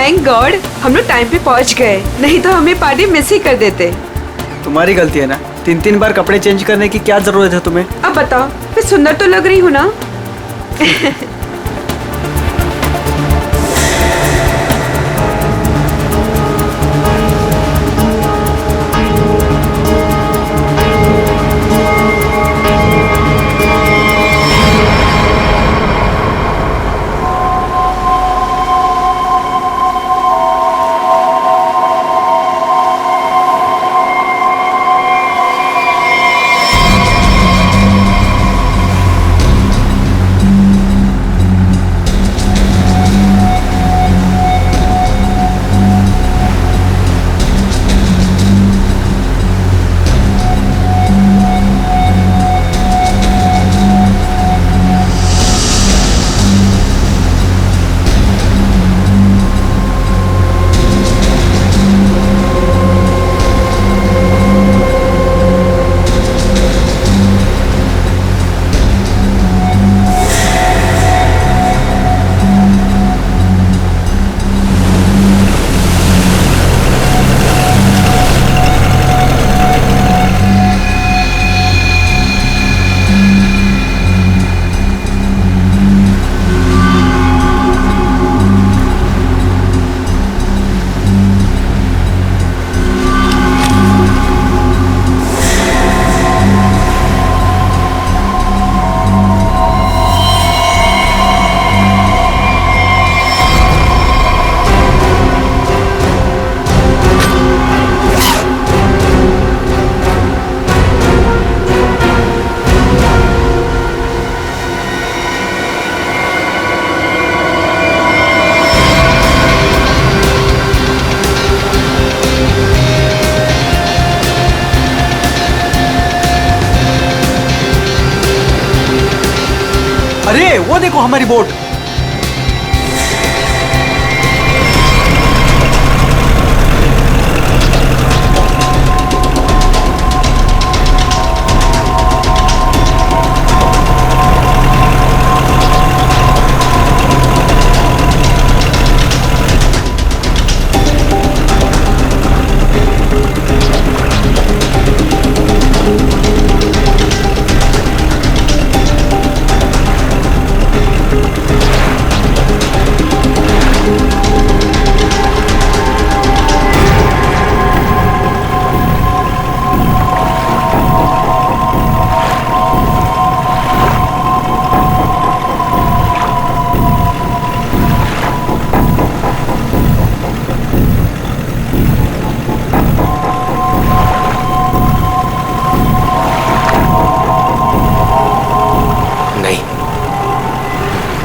Thank God हम लोग time पे पहुंच गए, नहीं तो हमें पार्टी मिस ही कर देते। तुम्हारी गलती है ना, 3-3 बार कपड़े चेंज करने की क्या जरूरत है तुम्हें? अब बताओ, मैं सुंदर तो लग रही हूँ ना? अरे वो देखो हमारी बोट।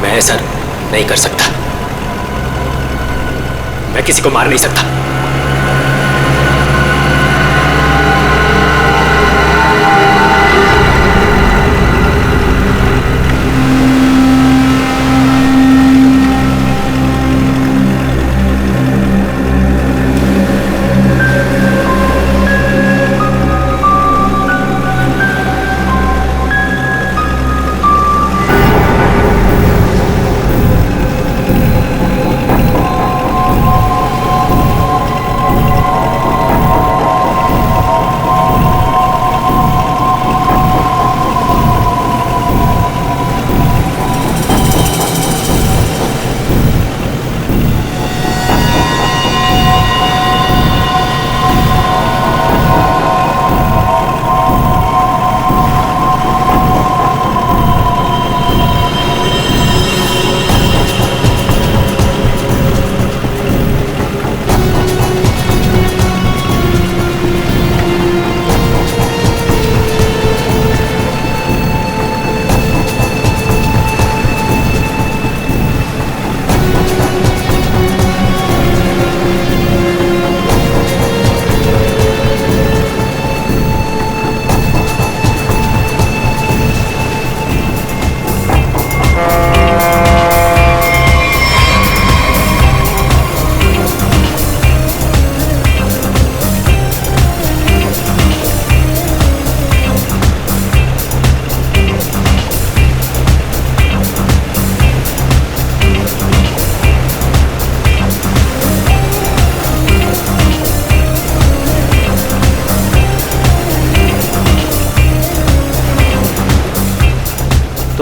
ऐसा नहीं कर सकता, मैं किसी को मार नहीं सकता।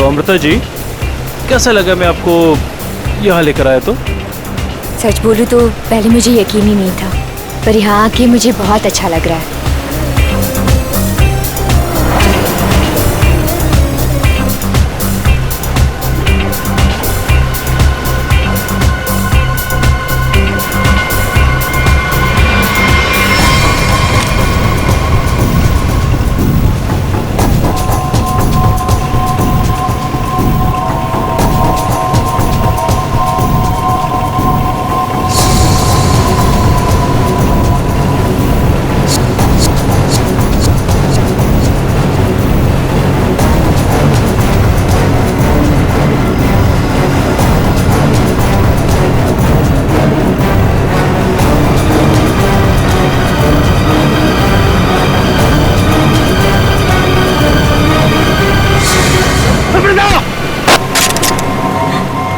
अमृता जी, कैसा लगा मैं आपको यहाँ लेकर आया तो? सच बोलूं तो पहले मुझे यकीन ही नहीं था, पर यहाँ आके मुझे बहुत अच्छा लग रहा है।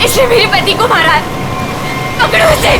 इसने मेरे पति को मारा है, पकड़ो इसे।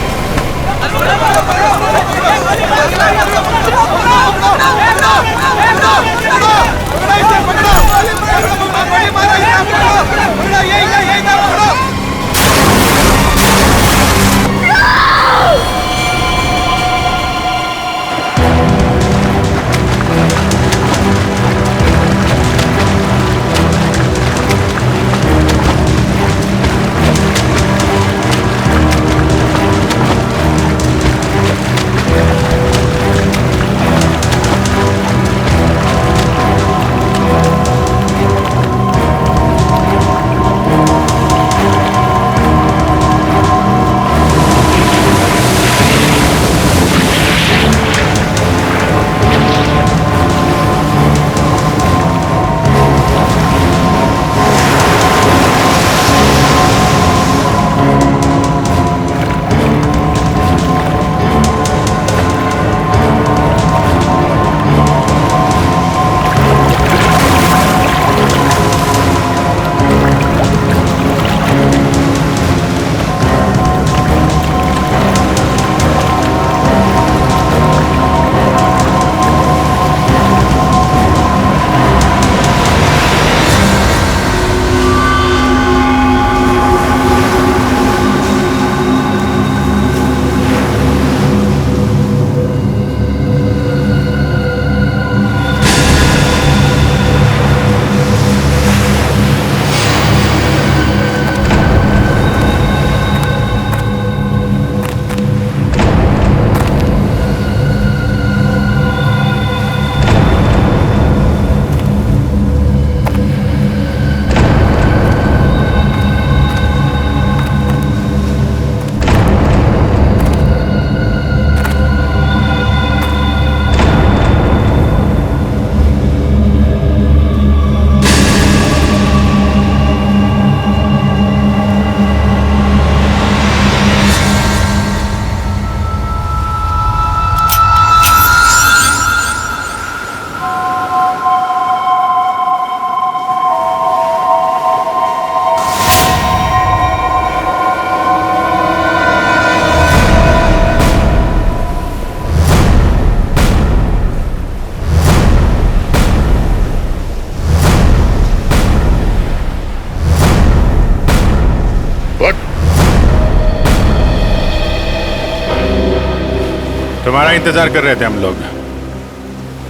तुम्हारा इंतजार कर रहे थे हम लोग।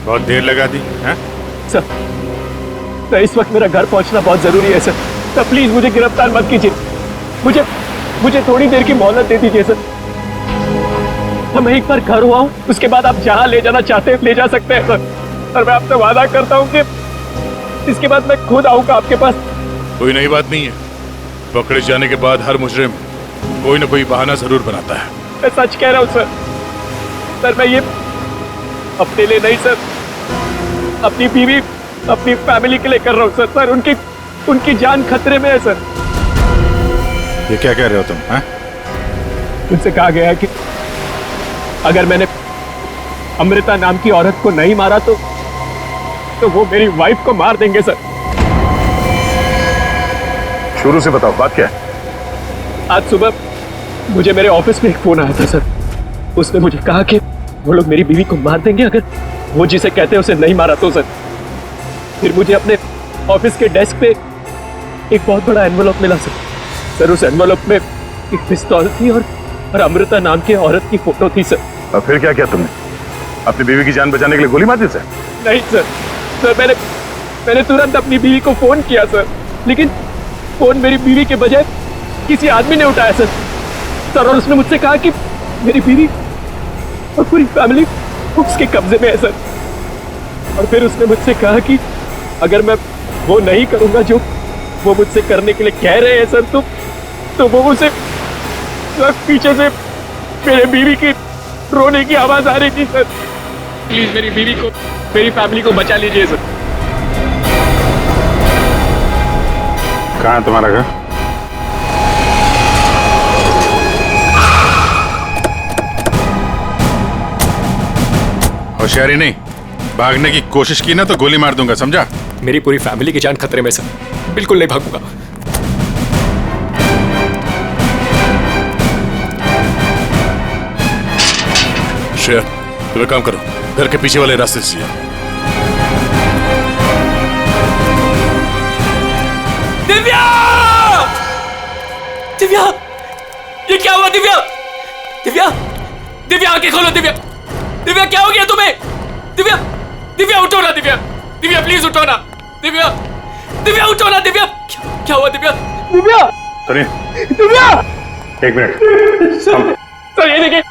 बहुत देर लगा दी हैं? सर, इस वक्त मेरा घर पहुंचना बहुत जरूरी है सर। प्लीज मुझे गिरफ्तार मत कीजिए। मुझे थोड़ी देर की मोहलत दे दीजिए सर। मैं एक बार घर हुआ हूँ, उसके बाद आप जहाँ ले जाना चाहते हैं ले जा सकते हैं सर। और मैं आपसे वादा करता हूँ कि इसके बाद मैं खुद आऊंगा आपके पास। कोई नई बात नहीं है। पकड़े जाने के बाद हर मुजरिम कोई ना कोई बहाना जरूर बनाता है। मैं सच कह रहा हूँ सर। मैं ये अपने लिए नहीं सर, अपनी बीवी, अपनी फैमिली के लिए कर रहा हूँ सर। उनकी जान खतरे में है सर। ये क्या कह रहे हो तुम? हैं? उनसे कहा गया है कि अगर मैंने अमृता नाम की औरत को नहीं मारा तो वो मेरी वाइफ को मार देंगे सर। शुरू से बताओ, बात क्या है? आज सुबह मुझे मेरे ऑफिस में एक फोन आया था सर। उसने मुझे कहा कि वो लोग मेरी बीवी को मार देंगे अगर वो जिसे कहते हैं उसे नहीं मारा तो सर। फिर मुझे अपने ऑफिस के डेस्क पे एक बहुत बड़ा एनवलप मिला सर। सर उस एनवलप में एक पिस्तौल थी और अमृता नाम की औरत की फोटो थी सर। और फिर क्या किया तुमने? अपनी बीवी की जान बचाने के लिए गोली मार दी सर? नहीं सर, सर मैंने तुरंत अपनी बीवी को फोन किया सर, लेकिन फोन मेरी बीवी के बजाय किसी आदमी ने उठाया सर। सर और उसने मुझसे कहा कि मेरी बीवी और पूरी फैमिली उसके कब्जे में है सर। और फिर उसने मुझसे कहा कि अगर मैं वो नहीं करूंगा जो वो मुझसे करने के लिए कह रहे हैं सर, तो वो मुझसे पीछे से मेरे बीवी की रोने की आवाज आ रही थी सर। प्लीज मेरी बीवी को, मेरी फैमिली को बचा लीजिए सर। कहाँ है तुम्हारा घर? होशियारी नहीं, भागने की कोशिश की ना तो गोली मार दूंगा, समझा? मेरी पूरी फैमिली की जान खतरे में सर, बिल्कुल नहीं भागूंगा। श्रेया, तुम एक काम करो, घर के पीछे वाले रास्ते से जाओ। दिव्या! दिव्या! ये क्या हुआ दिव्या? दिव्या! दिव्या आंखें खोलो दिव्या! दिव्या क्या हो गया तुम्हें? दिव्या! दिव्या उठो ना दिव्या! दिव्या प्लीज उठो ना! दिव्या! दिव्या उठो ना दिव्या! क्या हुआ दिव्या? दिव्या! सुनिए, दिव्या! एक मिनट। सर ये देखिए,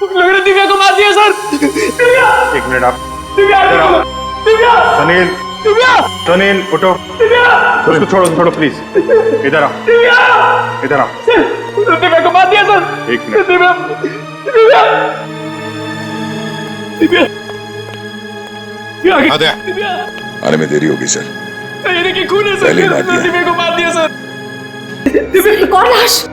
लोगों ने दिव्या को मार दिया सर। दिव्या! एक मिनट आप। दिव्या! दिव्या! सुनील, दिव्या! सुनील उठो। दिव्या! उसको छोड़ो प्लीज। इधर आओ, इधर आओ। सर दिव्या को मार दिया सर। एक मिनट। दिव्या! दिव्या! दिव्या! आ गया। दिव्या! आने में देरी होगी सर। सर ये देखिए खून है सर। पहले ही मार दिया। दिव्या को मार दिया सर। दिव्या कौन लाश?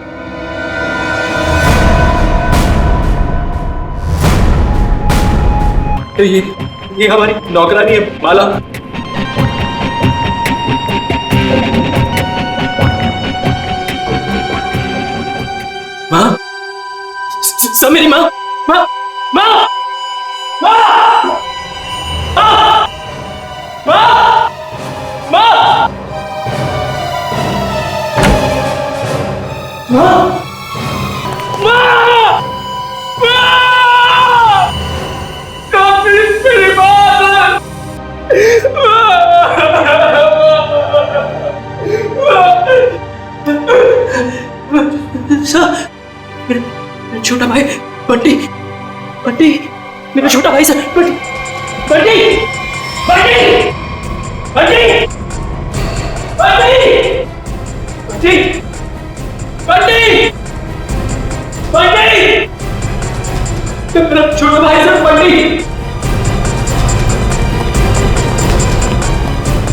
ये हमारी नौकरानी है माला। माँ, सब मेरी माँ, माँ, माँ, माँ, माँ, माँ, माँ, माँ, मेरी बात मेरा छोटा भाई बंटी, बंटी मेरा छोटा भाई सर। बंटी, बंटी, बंटी, बंटी, बंटी, बंटी, बंटी, मेरा छोटा भाई सर। बंटी,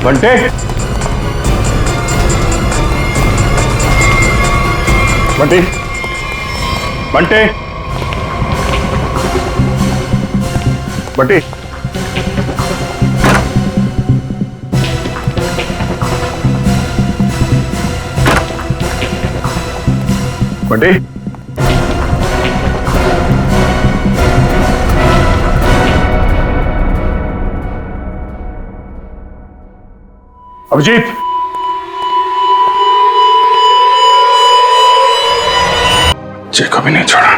बंटे, बंटे, बंटे, बंटे, बंटे, अभिजीत, जय को भी नहीं छोड़ा।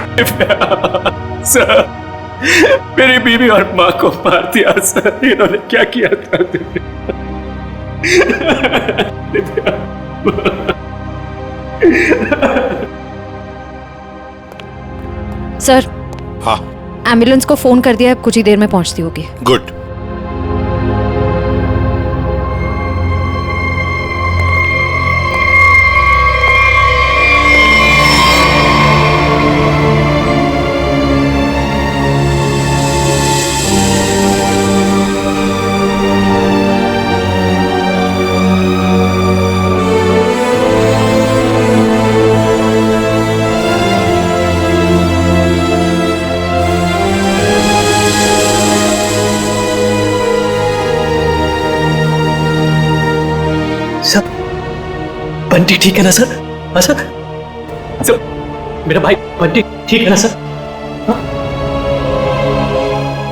सर मेरी बीवी और माँ को मार दिया सर। इन्होंने क्या किया था? सर हाँ, एम्बुलेंस को फोन कर दिया है, कुछ ही देर में पहुंचती होगी। गुड। बंटी ठीक है ना सर? हाँ सर? सर मेरा भाई बंटी ठीक है ना सर? हाँ?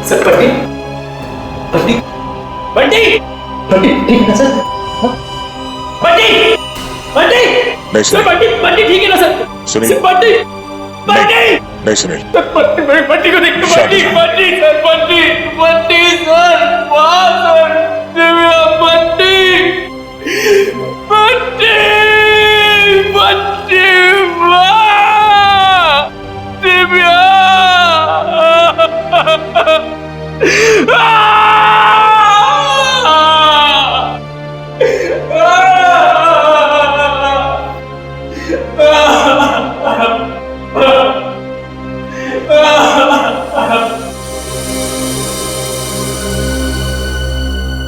सर बंटी, बंटी, बंटी, बंटी ठीक है ना सर? हाँ? बंटी, बंटी नहीं सर, सुनील बंटी बंटी ठीक है ना सर? सुनील। सर, बंटी बंटी नहीं सुनील सर, बंटी को देख, बंटी बंटी सर, बंटी बंटी सर, वाह सर, दिव्या बंटी बंटी बंटी, वाह दिव्या।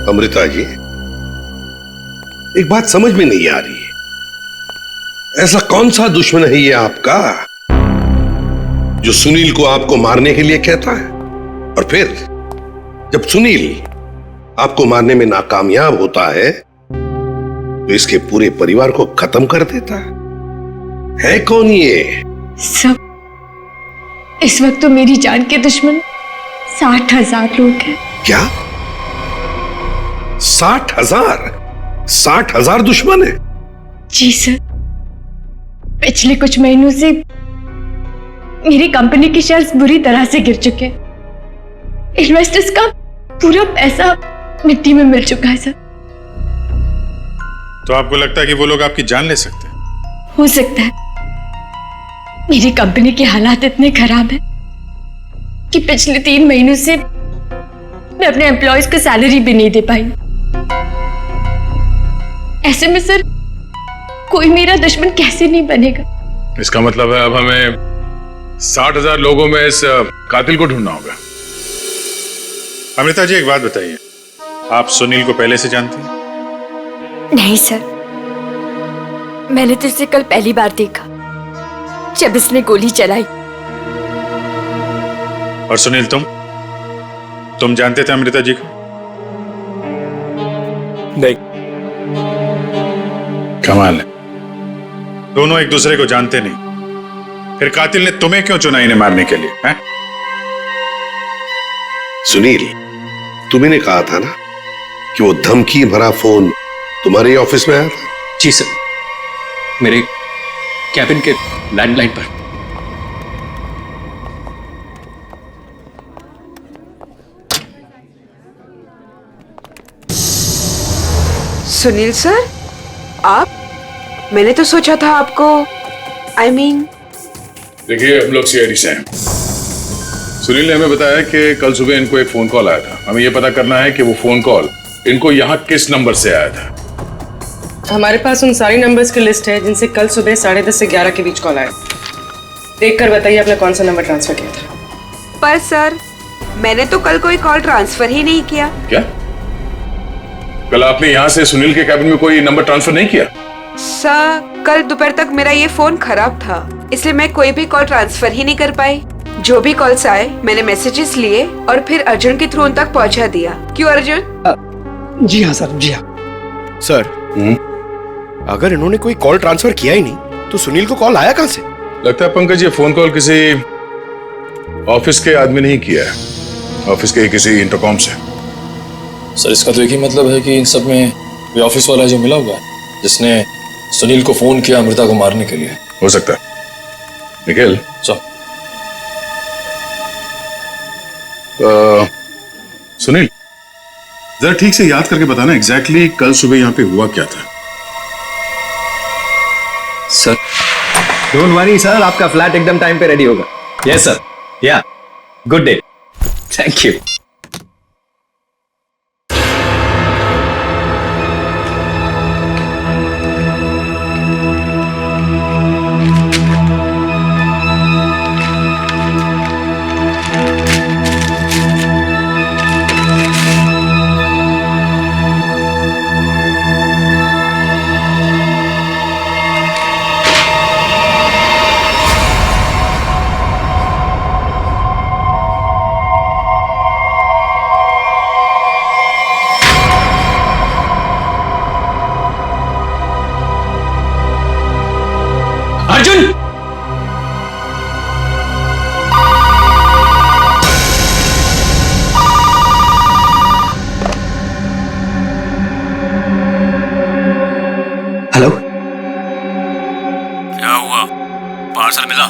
अमृता जी, एक बात समझ में नहीं आ रही है, ऐसा कौन सा दुश्मन है ये आपका जो सुनील को आपको मारने के लिए कहता है, और फिर जब सुनील आपको मारने में नाकामयाब होता है तो इसके पूरे परिवार को खत्म कर देता है कौन ये? सब इस वक्त तो मेरी जान के दुश्मन 60,000 लोग हैं। क्या 60,000? 60,000 दुश्मन है? जी सर, पिछले कुछ महीनों से मेरी कंपनी के शेयर्स बुरी तरह से गिर चुके हैं। इन्वेस्टर्स का पूरा पैसा मिट्टी में मिल चुका है सर। तो आपको लगता है कि वो लोग आपकी जान ले सकते हैं? हो सकता है। मेरी कंपनी के हालात इतने खराब हैं कि पिछले 3 महीनों से मैं अपने एम्प्लॉयज को सैलरी भी नहीं दे पाई। ऐसे में सर कोई मेरा दुश्मन कैसे नहीं बनेगा? इसका मतलब है अब हमें 60,000 लोगों में इस कातिल को ढूंढना होगा। अमृता जी, एक बात बताइए, आप सुनील को पहले से जानती हैं? नहीं सर, मैंने तो इसे कल पहली बार देखा जब इसने गोली चलाई। और सुनील, तुम जानते थे अमृता जी को? नहीं। कमाल है, दोनों एक दूसरे को जानते नहीं, फिर कातिल ने तुम्हें क्यों चुना इन्हें मारने के लिए? हैं? सुनील, तुम्हें कहा था ना कि वो धमकी भरा फोन तुम्हारे ऑफिस में आया था? जी सर, मेरे कैबिन के लैंडलाइन पर। सुनील सर, आप? मैंने तो सोचा था आपको देखिए, हम लोग सीआईडी से हैं। सुनील ने हमें बताया कि कल सुबह इनको एक फोन कॉल आया था। हमें यह पता करना है कि वो फोन कॉल इनको यहाँ किस नंबर से आया था। हमारे पास उन सारी नंबर्स की लिस्ट है जिनसे कल सुबह 10:30 से 11 के बीच कॉल आया। देखकर बताइए आपने कौन सा नंबर ट्रांसफर किया था। पर सर, मैंने तो कल कोई कॉल ट्रांसफर ही नहीं किया। क्या? कल आपने यहाँ से सुनील के कैबिन में कोई नंबर ट्रांसफर नहीं किया? सर, कल दोपहर तक मेरा ये फोन खराब था, इसलिए मैं कोई भी कॉल ट्रांसफर ही नहीं कर पाई। जो भी कॉल्स आए मैंने मैसेजेस लिए और फिर अर्जुन के थ्रू उन तक पहुंचा दिया। क्यों अर्जुन? जी हाँ सर, जी हाँ सर। अगर इन्होंने कोई कॉल ट्रांसफर किया ही नहीं तो सुनील को कॉल आया कहां से? लगता है पंकज ये फोन कॉल किसी ऑफिस के आदमी ने ही किया है, ऑफिस के किसी इंटरकॉम से। सर, इसका तो एक ही मतलब है कि इन सब में कोई ऑफिस वाला जो मिला हुआ है जिसने सुनील को फोन किया अमृता को मारने के लिए। हो सकता है। निखिल सर, सुनील, जरा ठीक से याद करके बताना एग्जैक्टली कल सुबह यहाँ पे हुआ क्या था। सर, डोंट वरी सर, आपका फ्लैट एकदम टाइम पे रेडी होगा। यस सर, या good day, thank you. Arjun! Hello parcel मिला?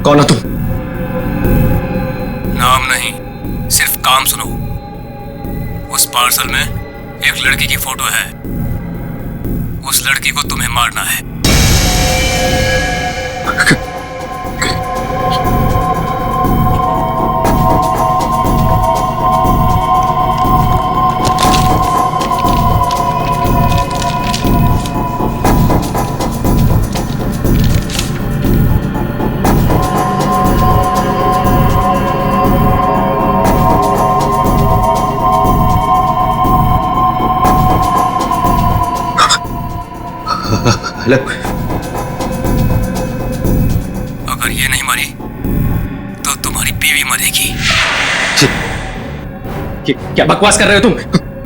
कौन हो तुम? नाम नहीं, सिर्फ काम सुनो। उस पार्सल में एक लड़की की फोटो है। उस लड़की को तुम्हें मारना है। हेलो। अगर ये नहीं मरी तो तुम्हारी बीवी मरेगी। क्या बकवास कर रहे हो तुम?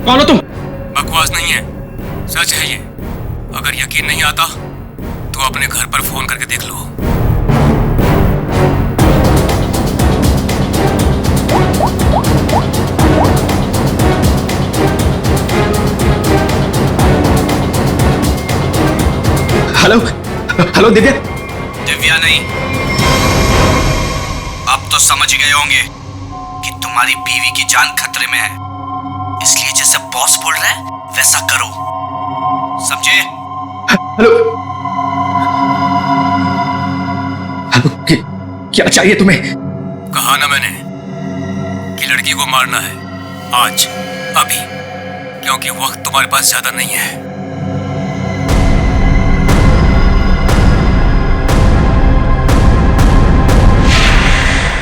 कौन हो तुम? बकवास नहीं है, सच है ये। अगर यकीन नहीं आता तो अपने घर पर फोन करके देख लो। Hello hello Divya. दिव्या नहीं, अब तो समझ गए होंगे कि तुम्हारी बीवी की जान खतरे में है, इसलिए जैसे बॉस बोल रहा है वैसा करो, समझे? हेलो हेलो, क्या चाहिए तुम्हें? कहा ना मैंने कि लड़की को मारना है, आज, अभी, क्योंकि वक्त तुम्हारे पास ज्यादा नहीं है।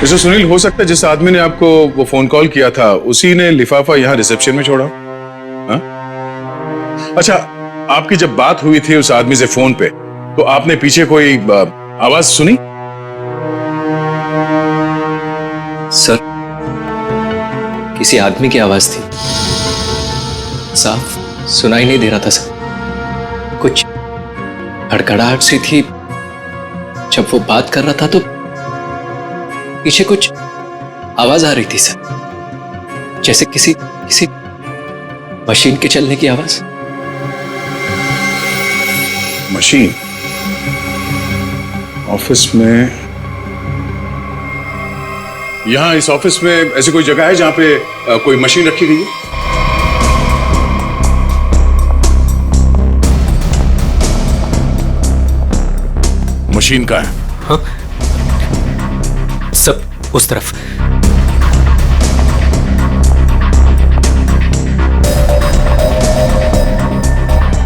मिस्टर सुनील, हो सकता है जिस आदमी ने आपको वो फोन कॉल किया था उसी ने लिफाफा यहाँ रिसेप्शन में छोड़ा। हाँ? अच्छा, आपकी जब बात हुई थी उस आदमी से फोन पे, तो आपने पीछे कोई आवाज सुनी? सर, किसी आदमी की आवाज थी, साफ सुनाई नहीं दे रहा था सर। कुछ हड़कड़ाहट सी थी। जब वो बात कर रहा था तो पीछे कुछ आवाज आ रही थी सर, जैसे किसी मशीन के चलने की आवाज। मशीन? ऑफिस में? यहां इस ऑफिस में ऐसी कोई जगह है जहां पे कोई मशीन रखी गई है? मशीन का है? हाँ? सब उस तरफ।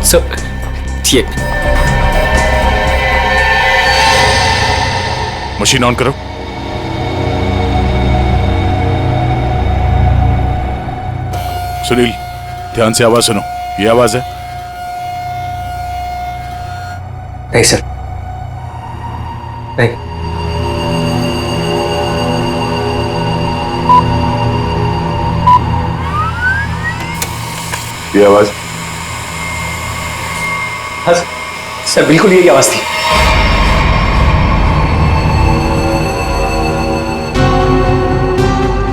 सब ये मशीन ऑन करो। सुनील, ध्यान से आवाज सुनो। ये आवाज है? नहीं सर, नहीं। ये आवाज? हाँ सर, बिल्कुल यही आवाज थी।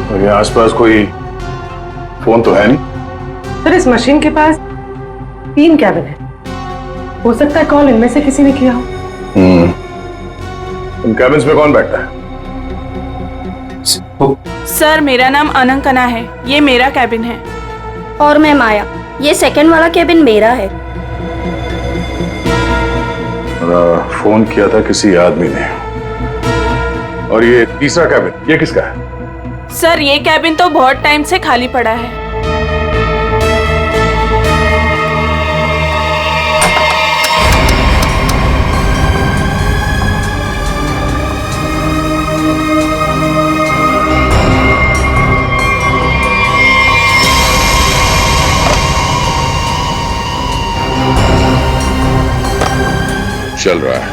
और ये आसपास कोई फोन तो है नहीं? सर, इस मशीन के पास 3 कैबिन है, हो सकता है कॉल इनमें से किसी ने किया हो। इन कैबिन्स में कौन बैठता है? सर, मेरा नाम अनंकना है, ये मेरा कैबिन है। और मैं माया, ये सेकंड वाला कैबिन मेरा है। फोन किया था किसी आदमी ने। और ये तीसरा कैबिन, ये किसका है? सर, ये कैबिन तो बहुत टाइम से खाली पड़ा है। चल रहा है।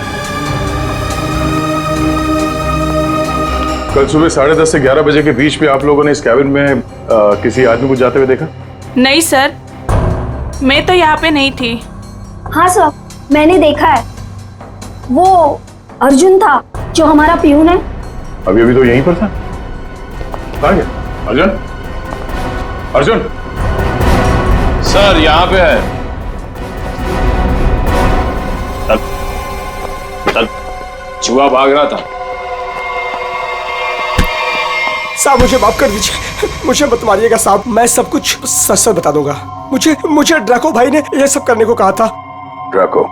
कल सुबह 10:30 से 11 बजे के बीच में आप लोगों ने इस कैबिन में किसी आदमी को जाते हुए देखा? नहीं सर, मैं तो यहाँ पे नहीं थी। हाँ सर, मैंने देखा है। वो अर्जुन था जो हमारा पियून है। अभी तो यहीं पर था। कहाँ गया अर्जुन? अर्जुन सर, यहाँ पे है। चूहा भाग रहा था। साहब मुझे माफ कर दीजिए, मुझे मत मारिएगा साहब, मैं सब कुछ सच सच बता दूंगा। मुझे ड्रैको भाई ने ये सब करने को कहा था। ड्रैको?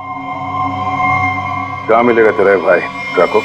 कहाँ मिलेगा तेरा भाई ड्रैको?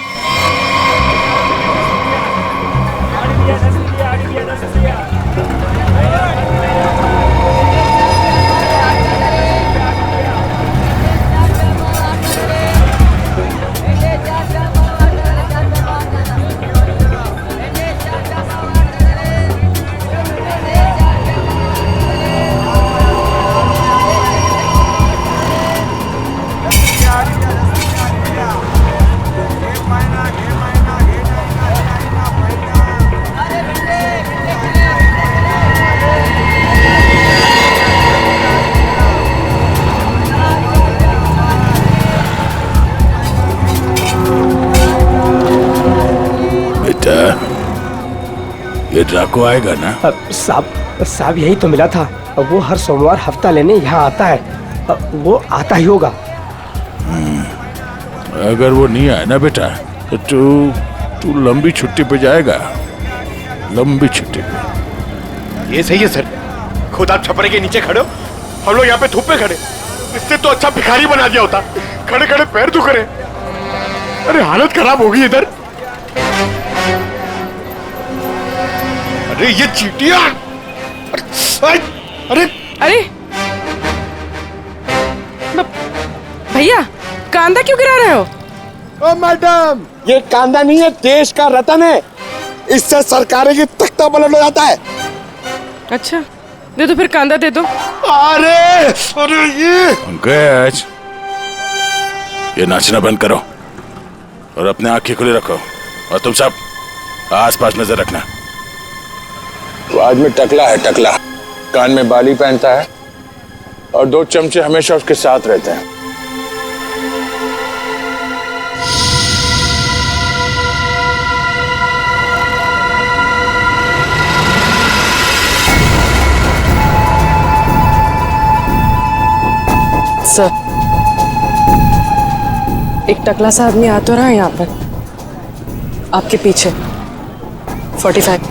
ये ड्रैको आएगा ना? साहब यही तो मिला था, वो हर सोमवार हफ्ता लेने यहाँ आता है, वो आता ही होगा। अगर वो नहीं आया ना बेटा तो तू लंबी छुट्टी पे जाएगा, लंबी छुट्टी पे। ये सही है सर, खुद आप छपरे के नीचे खड़े हो, हम लोग यहाँ पे धूप में खड़े, इससे तो अच्छा भिखारी बना दिया होता, खड़े खड़े पैर दुख रहे। अरे हालत खराब हो गई इधर। अरे ये चीटियां! अरे भैया कांदा क्यों गिरा रहे हो? ओ मैडम, ये कांदा नहीं है, देश का रतन है, इससे सरकारें की तख्ता पलट हो जाता है। अच्छा दे दो फिर, कांदा दे दो। अरे ये पंकज, ये नाचना बंद करो और अपने आंखें खुली रखो, और तुम सब आसपास नजर रखना। वो आदमी टकला है, टकला, कान में बाली पहनता है और 2 चमचे हमेशा उसके साथ रहते हैं। सर, एक टकला सा आदमी आ तो रहा है यहाँ पर, आपके पीछे 45।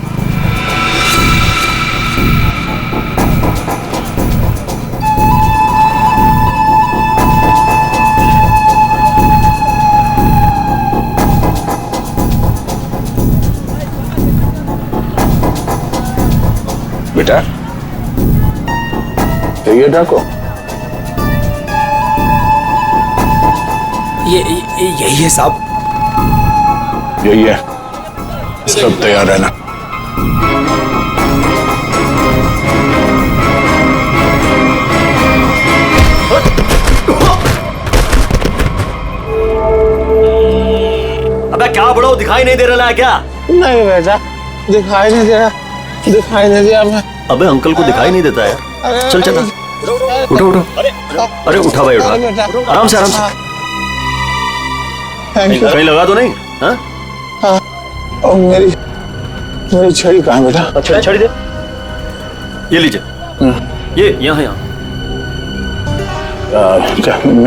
बेटा ये ड्रैको? यही है साहब। यही है, सब तैयार रहना। अबे क्या बड़ो, दिखाई नहीं दे रहा है क्या? नहीं बेटा, दिखाई नहीं दे रहा, दिखाई नहीं दिया मैं। अबे अंकल को दिखाई नहीं देता यार। चल चल, उठो उठो। अरे उठा भाई, उठा, आराम से आराम से। कहीं लगा तो नहीं? हाँ हाँ। और मेरी छड़ी कहाँ है बेटा? अच्छा छड़ी दे, ये लीजिए, ये यहाँ यहाँ।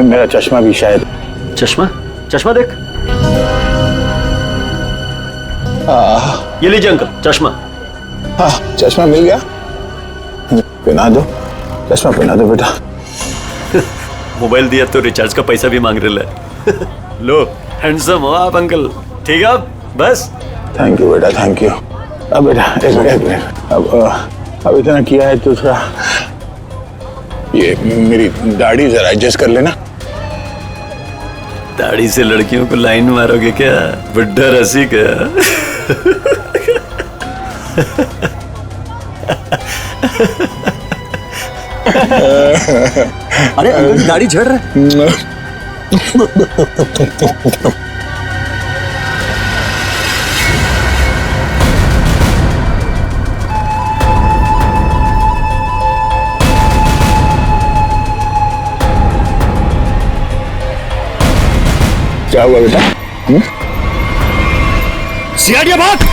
मेरा चश्मा भी शायद। चश्मा? चश्मा देख, ये लीजिए अंकल चश्मा। हाँ चश्मा मिल गया, पहना दो, चश्मा पहना दो बेटा। मोबाइल दिया तो रिचार्ज का पैसा भी मांग रहे हैं। लो, हैंडसम हो आप अंकल। ठीक है अब बस। थैंक यू बेटा, थैंक यू। अब बेटा एक मिनट, अब इतना किया है तो थोड़ा ये मेरी दाढ़ी जरा एडजस्ट कर लेना। दाढ़ी से लड़कियों को लाइन मारोगे क्या? बुड्ढा रसिक है। अरे अंकल दाढ़ी झड़ रहा है। क्या हुआ बेटा? सियाड़िया भाग!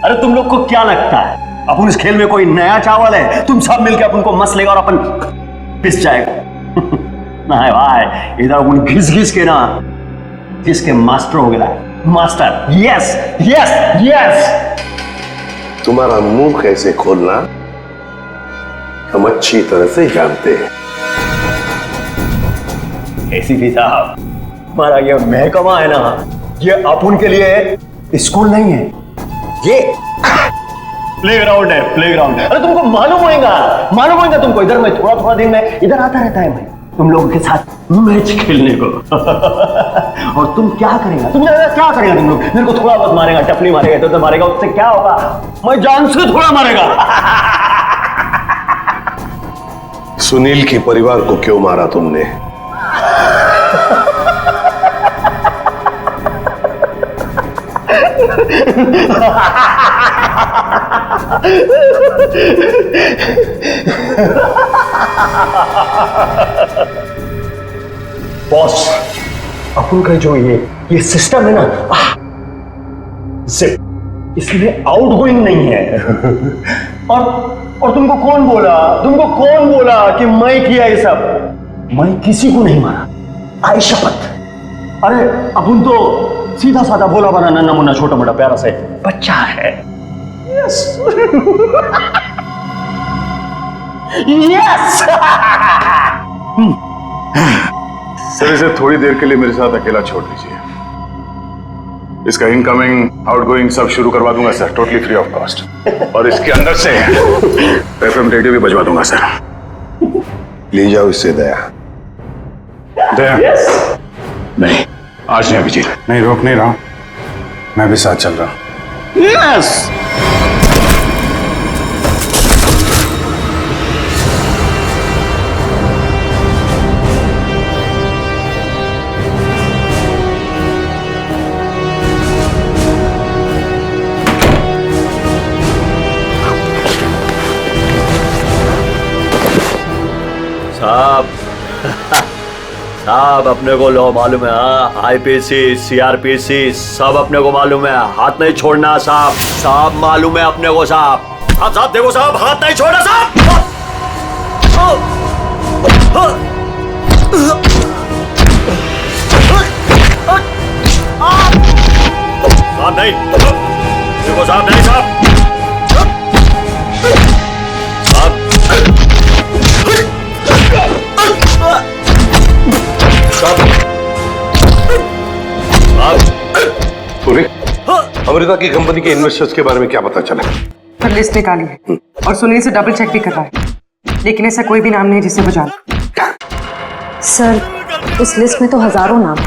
अरे तुम लोग को क्या लगता है अपन इस खेल में कोई नया चावल है? तुम सब मिलके अपन को मस लेगा और अपन पिस जाएगा। नहीं भाई, इधर अपन घिस घिस के ना जिसके मास्टर हो गया। Master, yes yes yes. तुम्हारा मुंह कैसे खोलना हम अच्छी तरह से जानते हैं। एसीपी साहब, हमारा ये महकमा है ना, ये अपन के लिए स्कूल नहीं है, ये प्लेग्राउंड है, प्लेग्राउंड। अरे तुमको मालूम होगा तुमको। इधर मैं थोड़ा थोड़ा दिन में इधर आता रहता है, मैं तुम लोगों के साथ मैच खेलने को। और तुम क्या करेगा? तुम क्या करेगा? तुम लोग मेरे को थोड़ा बहुत मारेगा, टपली मारेगा, इधर मारेगा, उससे क्या होगा? मैं जान से थोड़ा मारेगा। सुनील के परिवार को क्यों मारा तुमने? बॉस, अपन का जो ये सिस्टम है ना, इसमें आउटगोइंग नहीं है। और तुमको कौन बोला कि मैं किया ये सब? मैं किसी को नहीं मारा, आई शपथ। अरे अपन तो सीधा साधा बोला बना नन्ना मुन्ना छोटा मोटा प्यारा से बच्चा है। Yes yes. सर, इसे थोड़ी देर के लिए मेरे साथ अकेला छोड़ दीजिए। इसका इनकमिंग आउटगोइंग सब शुरू करवा दूंगा sir, totally free of cost. और इसके अंदर से एफएम रेडियो भी बजवा दूंगा सर। ले जाओ इससे दया। दया? नहीं, आज नहीं अभिजीत, नहीं रोक नहीं रहा हूं, मैं भी साथ चल रहा हूं। यस। साहब अपने को लो मालूम है, आईपीसी सीआरपीसी सब अपने को मालूम है, हाथ नहीं छोड़ना साहब। साहब मालूम है अपने को साहब। साहब देखो साहब, हाथ नहीं छोड़ना साहब। साहब नहीं, देखो साहब नहीं साहब। अमृता की कंपनी के इन्वेस्टर्स के बारे में क्या पता चला? पर लिस्ट निकाली है और सुनील से डबल चेक भी कर रहा है, लेकिन ऐसा कोई भी नाम नहीं जिसे वो जाने। सर, उस लिस्ट में तो हजारों नाम है,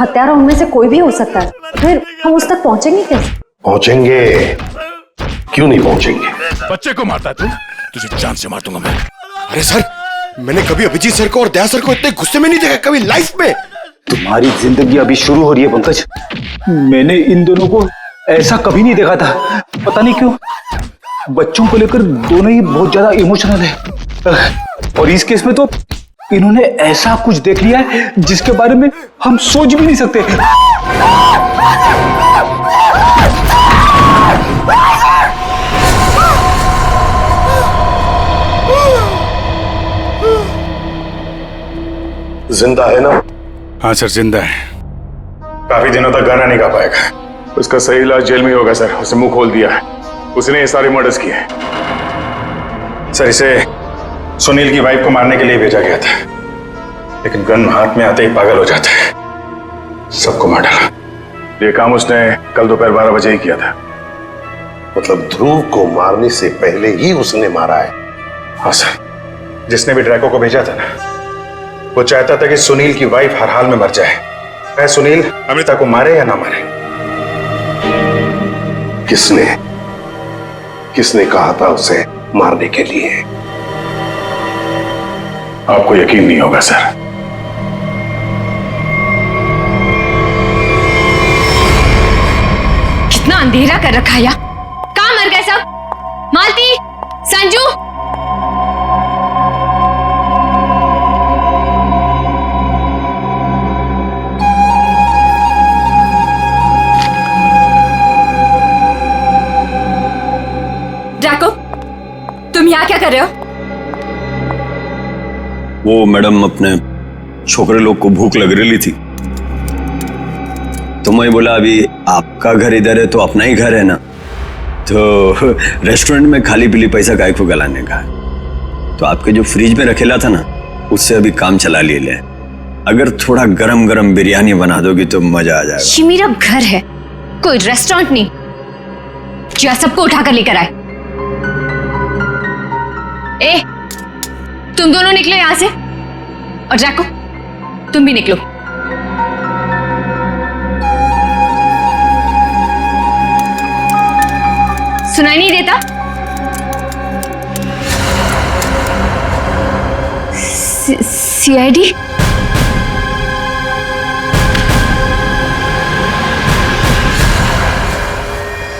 हत्यारा उनमें से कोई भी हो सकता है, फिर हम उस तक पहुंचेंगे कैसे? पहुंचेंगे, क्यों नहीं पहुंचेंगे? बच्चे को मारता है तू, तुझे जान से मार दूंगा मैं। अरे सर, मैंने कभी अभिजीत सर को और दया सर को इतने गुस्से में नहीं देखा कभी लाइफ में। तुम्हारी जिंदगी अभी शुरू हो रही है पंकज। मैंने इन दोनों को ऐसा कभी नहीं देखा था, पता नहीं क्यों। बच्चों को लेकर दोनों ही बहुत ज्यादा इमोशनल है, और इस केस में तो इन्होंने ऐसा कुछ देख लिया है जिसके बारे में हम सोच भी नहीं सकते। जिंदा है ना? हाँ सर, जिंदा है। काफी दिनों तक गाना नहीं गा पाएगा। उसका सही इलाज जेल में होगा सर। उसे मुंह खोल दिया है, उसने ये सारे मर्डर्स किए हैं। सर, इसे सुनील की वाइफ को मारने के लिए भेजा गया था, लेकिन गन हाथ में आते ही पागल हो जाता है, सबको मार डाला। ये काम उसने कल दोपहर 12 बजे ही किया था। मतलब ध्रुव को मारने से पहले ही उसने मारा है? हाँ सर, जिसने भी ड्रैको को भेजा था ना, वो चाहता था कि सुनील की वाइफ हर हाल में मर जाए, चाहे सुनील अमृता को मारे या ना मारे। किसने कहा था उसे मारने के लिए? आपको यकीन नहीं होगा सर। कितना अंधेरा कर रखा है यार। कहाँ मर गए सब? मालती, संजू, कर रहे हो? वो मैडम अपने छोकरे लोग को भूख लग रही थी तो मैं बोला अभी आपका घर इधर है तो अपना ही घर है ना, तो रेस्टोरेंट में खाली पीली पैसा काय को गलाने का, तो आपके जो फ्रिज में रखेला था ना उससे अभी काम चला ले। अगर थोड़ा गरम गरम बिरयानी बना दोगी तो मजा आ जाएगा। ये मेरा घर है, कोई रेस्टोरेंट नहीं जो सबको उठाकर लेकर आए। ए, तुम दोनों निकलो यहां से, और जैको तुम भी निकलो। सुनाई नहीं देता? सीआईडी?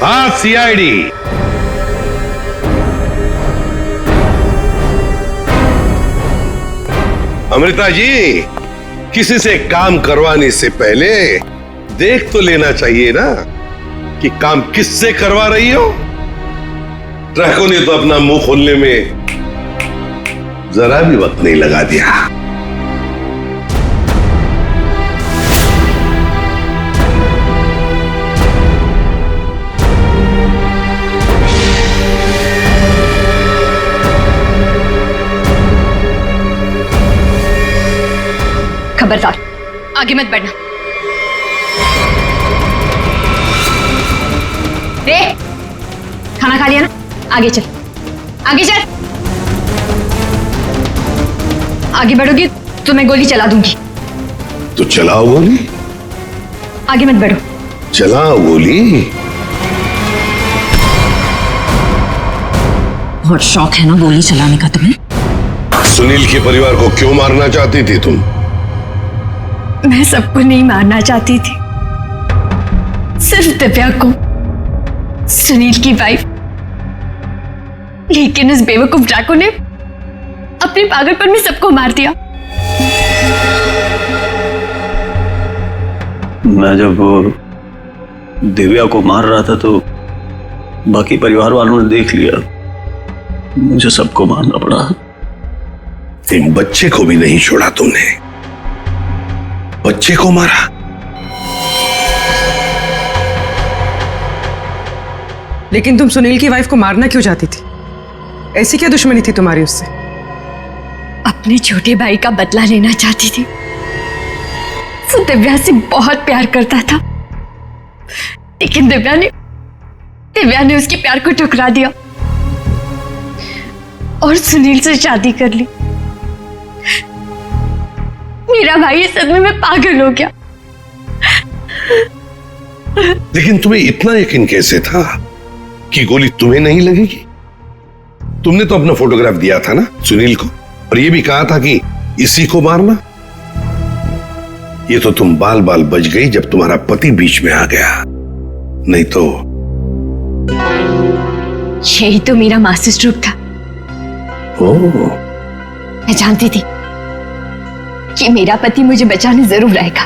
हाँ, सीआईडी। अमृता जी, किसी से काम करवाने से पहले देख तो लेना चाहिए ना कि काम किससे करवा रही हो। ट्रकों ने तो अपना मुंह खोलने में जरा भी वक्त नहीं लगा दिया। खबरदार, आगे मत बढ़ना। खाना खा लिया ना? आगे चल, आगे चल। आगे बढ़ोगी तो मैं गोली चला दूंगी। तो चलाओ गोली। आगे मत बढ़ो। चलाओ गोली। बहुत शौक है ना गोली चलाने का तुम्हें? सुनील के परिवार को क्यों मारना चाहती थी तुम? मैं सबको नहीं मारना चाहती थी, सिर्फ दिव्या को, सुनील की वाइफ। लेकिन इस बेवकूफ डाकू ने अपने पागलपन में सबको मार दिया। मैं जब दिव्या को मार रहा था तो बाकी परिवार वालों ने देख लिया, मुझे सबको मारना पड़ा। एक बच्चे को भी नहीं छोड़ा तुमने, बच्चे को मारा। लेकिन तुम सुनील की वाइफ को मारना क्यों चाहती थी? ऐसी क्या दुश्मनी थी तुम्हारी उससे? अपने छोटे भाई का बदला लेना चाहती थी। वो दिव्या से बहुत प्यार करता था, लेकिन दिव्या ने उसके प्यार को ठुकरा दिया और सुनील से शादी कर ली। मेरा भाई इस सदमे में पागल हो गया। लेकिन तुम्हें इतना यकीन कैसे था कि गोली तुम्हें नहीं लगेगी? तुमने तो अपना फोटोग्राफ दिया था ना सुनील को, और ये भी कहा था कि इसी को मारना। ये तो तुम बाल बाल बच गई जब तुम्हारा पति बीच में आ गया, नहीं तो। यही तो मेरा मास्टर स्ट्रोक था। मैं जानती थी कि मेरा पति मुझे बचाने जरूर आएगा।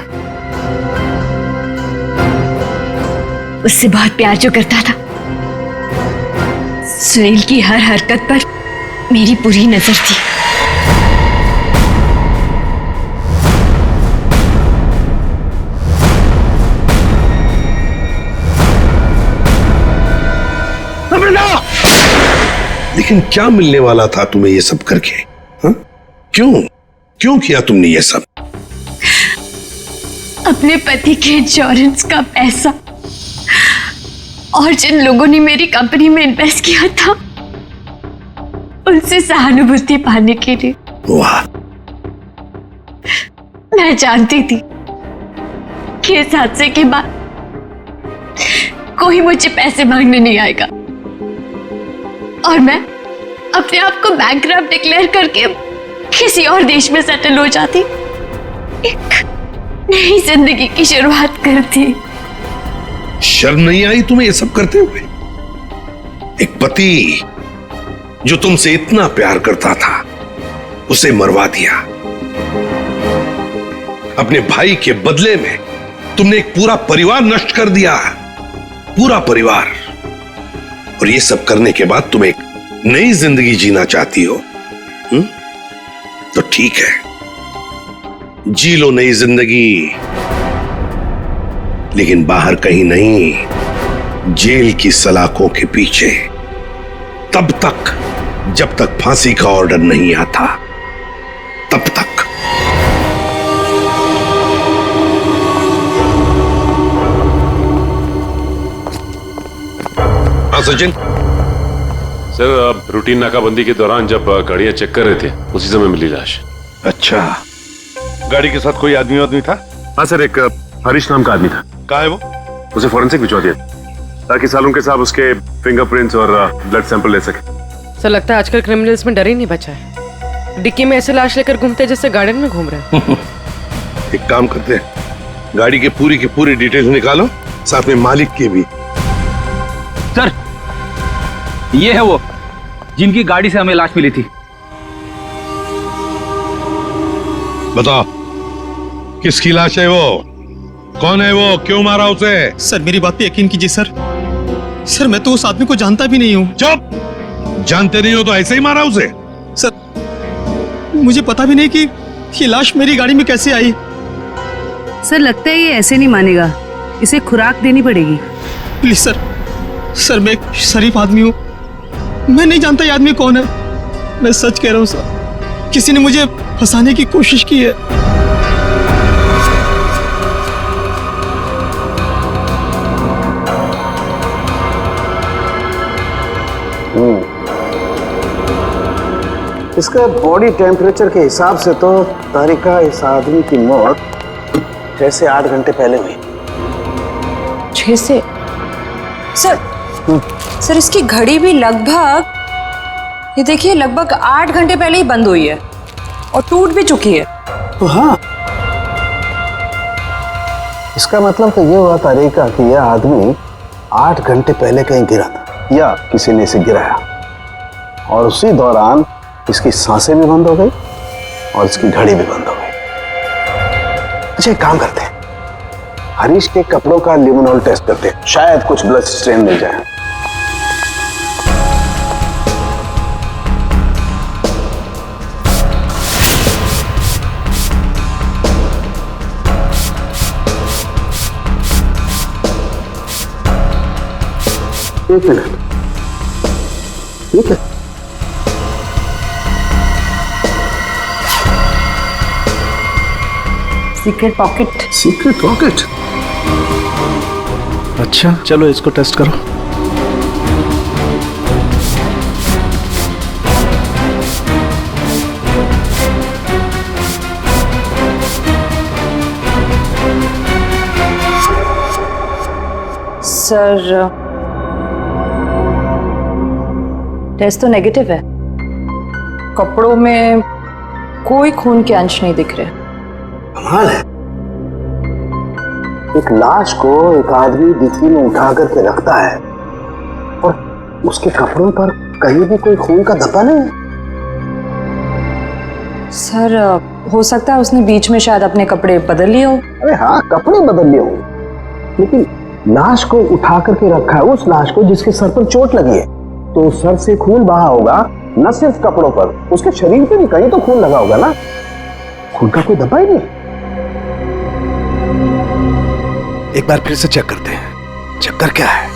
उससे बहुत प्यार जो करता था। सुनील की हर हरकत पर मेरी पूरी नजर थी। लेकिन क्या मिलने वाला था तुम्हें ये सब करके? हा? क्यों किया तुमने ये सब? अपने पति के इंश्योरेंस का पैसा और जिन लोगों ने मेरी कंपनी में इन्वेस्ट किया था उनसे सहानुभूति पाने के लिए। वाह! मैं जानती थी कि इस हादसे के बाद कोई मुझे पैसे मांगने नहीं आएगा और मैं अपने आप को बैंकरप्ट डिक्लेयर करके किसी और देश में सेटल हो जाती, एक नई जिंदगी की शुरुआत करती। शर्म नहीं आई तुम्हें ये सब करते हुए? एक पति जो तुमसे इतना प्यार करता था उसे मरवा दिया। अपने भाई के बदले में तुमने एक पूरा परिवार नष्ट कर दिया, पूरा परिवार। और ये सब करने के बाद तुम एक नई जिंदगी जीना चाहती हो तो ठीक है, जी लो नई जिंदगी, लेकिन बाहर कहीं नहीं, जेल की सलाखों के पीछे, तब तक जब तक फांसी का ऑर्डर नहीं आता, तब तक। हाँ सचिन। सर, रूटीन नाकाबंदी के दौरान जब गाड़ियां चेक कर रहे थे उसी समय मिली लाश। अच्छा, गाड़ी के साथ कोई आदमी था? हाँ सर, एक हरीश नाम का आदमी था। कहाँ है वो? उसे फॉरेंसिक भिजवा दिया ताकि सालों के साहब उसके फिंगरप्रिंट्स और ब्लड सैंपल ले सके। सर लगता है आजकल क्रिमिनल्स में डर ही नहीं बचा है। डिक्की में ऐसे लाश लेकर घूमते जैसे गार्डन में घूम रहे हैं। एक काम करते हैं, गाड़ी की पूरी डिटेल्स निकालो, साथ में मालिक की भी। सर, ये है वो जिनकी गाड़ी से हमें लाश मिली थी। बताओ, किसकी लाश है वो? कौन है वो? क्यों मारा उसे? सर मेरी बात पे यकीन कीजिए सर। सर मैं तो उस आदमी को जानता भी नहीं हूँ। चुप! जानते नहीं हो तो ऐसे ही मारा उसे? सर मुझे पता भी नहीं कि ये लाश मेरी गाड़ी में कैसे आई। सर लगता है ये ऐसे नहीं मानेगा, इसे खुराक देनी पड़ेगी। प्लीज सर, सर मैं एक शरीफ आदमी हूँ, मैं नहीं जानता ये आदमी कौन है। मैं सच कह रहा हूँ सर, किसी ने मुझे फंसाने की कोशिश की है। इसका बॉडी टेम्परेचर के हिसाब से तो तारिका इस आदमी की मौत 6 से 8 घंटे पहले हुई। 6 से? सर इसकी घड़ी भी लगभग, ये देखिए, लगभग 8 घंटे पहले ही बंद हुई है और टूट भी चुकी है। तो हाँ, इसका मतलब तो ये हुआ तारिका कि यह आदमी 8 घंटे पहले कहीं गिरा था या किसी ने इसे गिराया, और उसी दौरान इसकी सांसें भी बंद हो गई और इसकी घड़ी भी बंद हो गई। अच्छा, एक काम करते हैं, हरीश के कपड़ों का लिमोनॉल टेस्ट करते हैं, शायद कुछ ब्लड स्ट्रेन मिल जाए। एक मिनट, ठीक है। Secret pocket. Secret pocket? अच्छा चलो इसको टेस्ट करो। सर टेस्ट तो नेगेटिव है, कपड़ों में कोई खून के अंश नहीं दिख रहे। कमाल है, एक लाश को एक आदमी डिक्की में उठा करके रखता है और उसके कपड़ों पर कहीं भी कोई खून का धब्बा नहीं है। सर हो सकता है उसने बीच में शायद अपने कपड़े बदल लिए हो। अरे हाँ, कपड़े बदल लिए हो, लेकिन लाश को उठा करके रखा है, उस लाश को जिसके सर पर चोट लगी है, तो सर से खून बहा होगा, न सिर्फ कपड़ों पर, उसके शरीर पे भी कहीं तो खून लगा होगा ना। खून का कोई धब्बा ही नहीं। एक बार फिर से चेक करते हैं, चक्कर क्या है।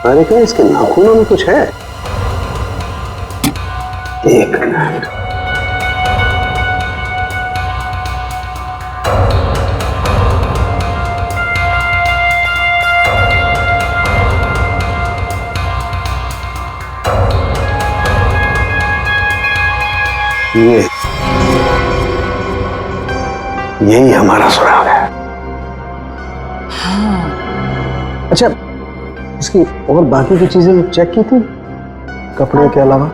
अरे क्या इसके नाखूनों में कुछ है? एक मिनट, यही हमारा सुराग है। हाँ। अच्छा, इसकी और बाकी की चीजें चेक की थी कपड़े के अलावा?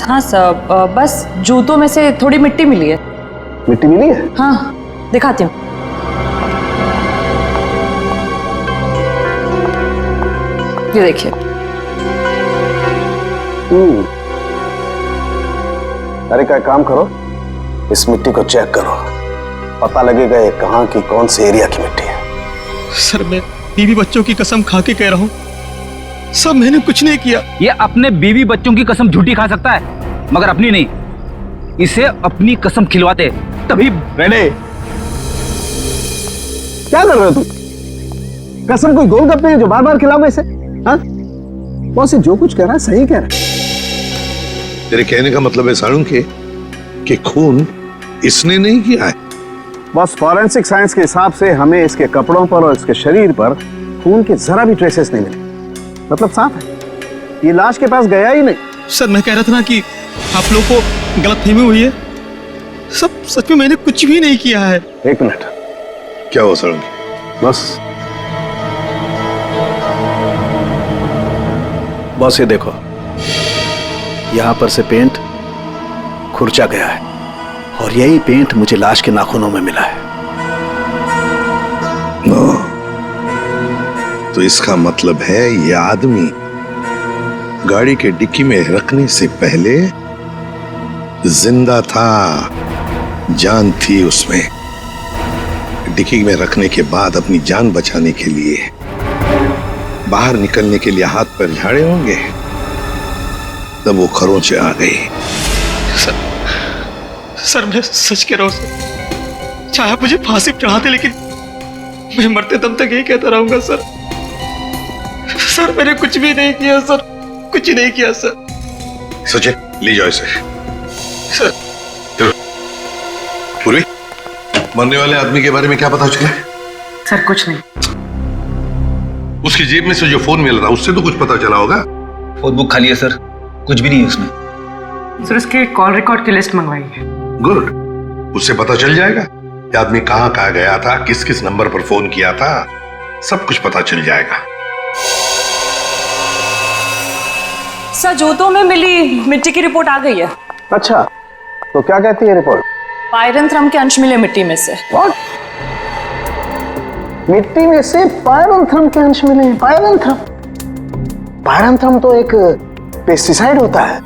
हाँ सर, बस जूतों में से थोड़ी मिट्टी मिली है। मिट्टी मिली है? हाँ, दिखाती हूँ। ये देखिए। अरे क्या काम करो, इस मिट्टी को चेक करो, पता लगेगा ये कहाँ की कौन से एरिया की मिट्टी है। सर मैं बीवी बच्चों की कसम खा के कह रहा हूँ, सर मैंने कुछ नहीं किया। ये अपने बीवी बच्चों की कसम झूठी खा सकता है, मगर अपनी नहीं। इसे अपनी कसम खिलवाते तभी। रेने, क्या कर रहे हो तुम? कसम कोई गोलगप्पे है जो बार बार खिलाओगे इसे? हाँ? बॉस जो कुछ कह रहा है सही कह रहा है। तेरे कहने का मतलब है साळुंखे कि खून इसने नहीं किया है? बस फॉरेंसिक साइंस के हिसाब से हमें इसके कपड़ों पर और इसके शरीर पर खून के जरा भी ट्रेसेस नहीं मिले। मतलब साफ है, ये लाश के पास गया ही नहीं। सर मैं कह रहा था ना कि आप लोग को गलतफहमी हुई है। सब सच में मैंने कुछ भी नहीं किया है। एक मिनट, क्या हुआ साळुंखे? बॉस ये देखो, यहां पर से पेंट खुरचा गया है और यही पेंट मुझे लाश के नाखूनों में मिला है। तो इसका मतलब है ये आदमी गाड़ी के डिक्की में रखने से पहले जिंदा था, जान थी उसमें। डिक्की में रखने के बाद अपनी जान बचाने के लिए बाहर निकलने के लिए हाथ पैर झाड़े होंगे, तब वो खरोंचे आ गई। सर मैं सच कह रहा हूं सर, चाहे आप मुझे फांसी पर चढ़ाते लेकिन मैं मरते दम तक यही कहता रहूंगा सर। सर मैंने कुछ भी नहीं किया सर, कुछ नहीं किया सर। सचिन ले जाओ इसे। सर पूर्वी, मरने वाले आदमी के बारे में क्या पता चला? सर कुछ नहीं। उसकी जेब में से जो फोन मिल रहा उससे तो कुछ पता चला होगा? फोन बुक खाली है सर, कुछ भी नहीं है उसमें। सर उसके कॉल रिकॉर्ड की लिस्ट मंगवाई है। गुड, उससे पता चल जाएगा कि आदमी कहां कहां गया था, किस किस नंबर पर फोन किया था, सब कुछ पता चल जाएगा। सर जोतों में मिली मिट्टी की रिपोर्ट आ गई है। अच्छा, तो क्या कहती है रिपोर्ट? पायरंथ्रम के अंश मिले मिट्टी में से। What? मिट्टी में से पायरंथ्रम के अंश मिले? पायरंथ्रम? पायरंथ्रम तो एक पेस्टिसाइड होता है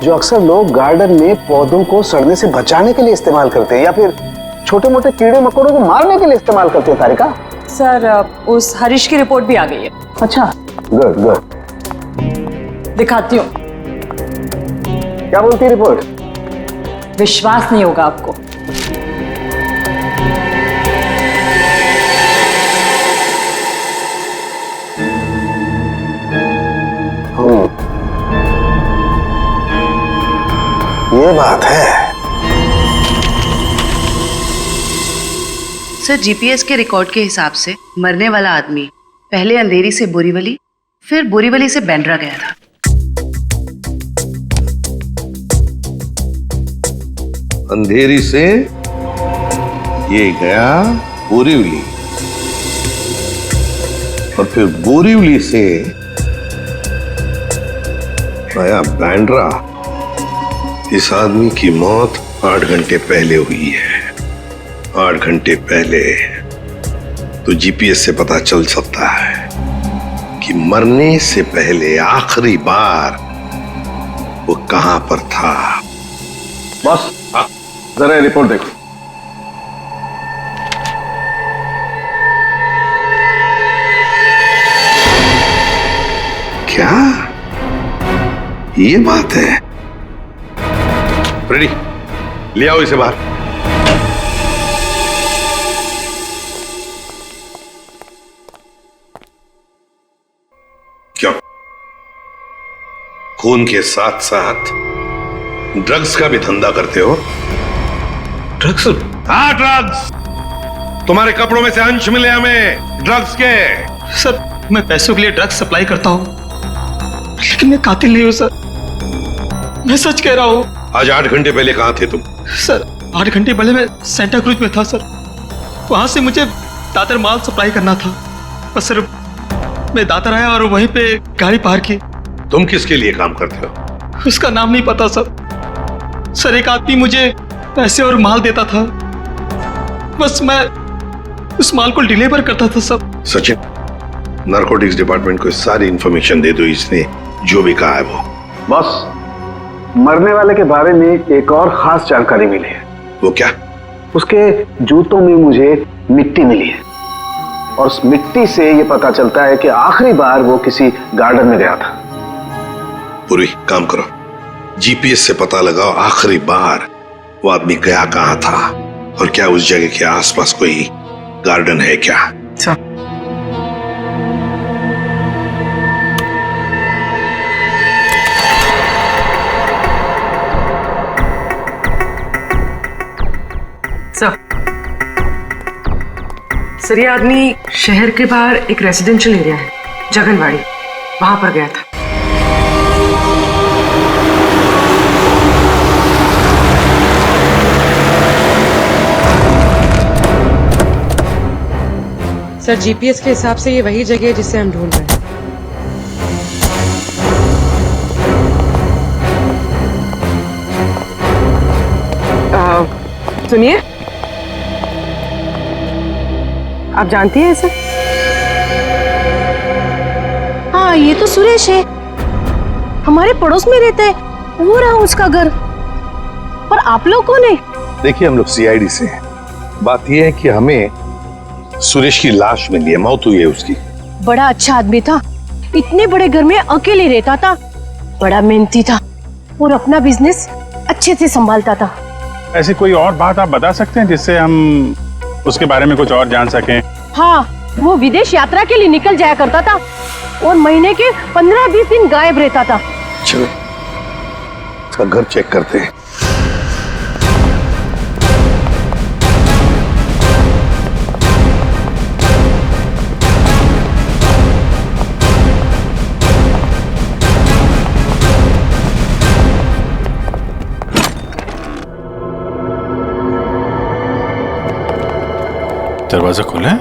जो अक्सर लोग गार्डन में पौधों को सड़ने से बचाने के लिए इस्तेमाल करते हैं या फिर छोटे मोटे कीड़े मकोड़ों को मारने के लिए इस्तेमाल करते हैं। तारिका सर उस हरीश की रिपोर्ट भी आ गई है। अच्छा, गुड गुड। दिखाती हूँ। क्या बोलती है रिपोर्ट? विश्वास नहीं होगा आपको। ये बात है। सर जीपीएस के रिकॉर्ड के हिसाब से मरने वाला आदमी पहले अंधेरी से बोरीवली, फिर बोरीवली से बैंड्रा गया था। अंधेरी से ये गया बोरीवली और फिर बोरीवली से आया बैंड्रा। इस आदमी की मौत 8 घंटे पहले हुई है। 8 घंटे पहले तो जीपीएस से पता चल सकता है कि मरने से पहले आखिरी बार वो कहां पर था। बॉस जरा रिपोर्ट देखो। क्या ये बात है? रेडी, ले आओ इसे बाहर। क्यों? खून के साथ साथ ड्रग्स का भी धंधा करते हो? ड्रग्स? हाँ ड्रग्स। तुम्हारे कपड़ों में से अंश मिले हमें ड्रग्स के। सर मैं पैसों के लिए ड्रग्स सप्लाई करता हूँ लेकिन मैं कातिल नहीं हूँ सर, मैं सच कह रहा हूँ। आज 8 घंटे पहले कहां थे तुम? सर 8 घंटे पहले मैं सेंटा क्रूज में था सर। वहां से मुझे दादर माल सप्लाई करना था, बस सर मैं दादर आया और वहीं पे गाड़ी पार्क की। तुम किसके लिए काम करते हो? उसका नाम नहीं पता सर। सर एक आदमी मुझे पैसे और माल देता था, बस मैं उस माल को डिलीवर करता था सब। सचिन, नारकोटिक्स डिपार्टमेंट को सारी इंफॉर्मेशन दे दो, इसने जो भी कहा है वो। बॉस, मरने वाले के बारे में एक और खास जानकारी मिली है। वो क्या? उसके जूतों में मुझे मिट्टी मिली है और उस मिट्टी से ये पता चलता है कि आखिरी बार वो किसी गार्डन में गया था। पूरी काम करो, जीपीएस से पता लगाओ आखिरी बार वो आदमी गया कहां था और क्या उस जगह के आसपास कोई गार्डन है क्या? सर, ये आदमी शहर के बाहर एक रेजिडेंशियल एरिया है, जगनवाड़ी, वहां पर गया था। सर, जीपीएस के हिसाब से ये वही जगह है जिसे हम ढूंढ रहे हैं। सुनिए, आप जानती हैं इसे? हाँ, ये तो सुरेश है, हमारे पड़ोस में रहता है, वो रहा उसका घर। पर आप लोग कौन है? देखिए, हम लोग सीआईडी से हैं। बात यह है कि हमें सुरेश की लाश मिली है, मौत हुई है उसकी। बड़ा अच्छा आदमी था, इतने बड़े घर में अकेले रहता था, बड़ा मेहनती था और अपना बिजनेस अच्छे से संभालता था। ऐसी कोई और बात आप बता सकते हैं जिससे हम उसके बारे में कुछ और जान सकें? हाँ, वो विदेश यात्रा के लिए निकल जाया करता था और महीने के 15-20 दिन गायब रहता था। चलो, उसका घर चेक करते हैं। दरवाजा खोला है?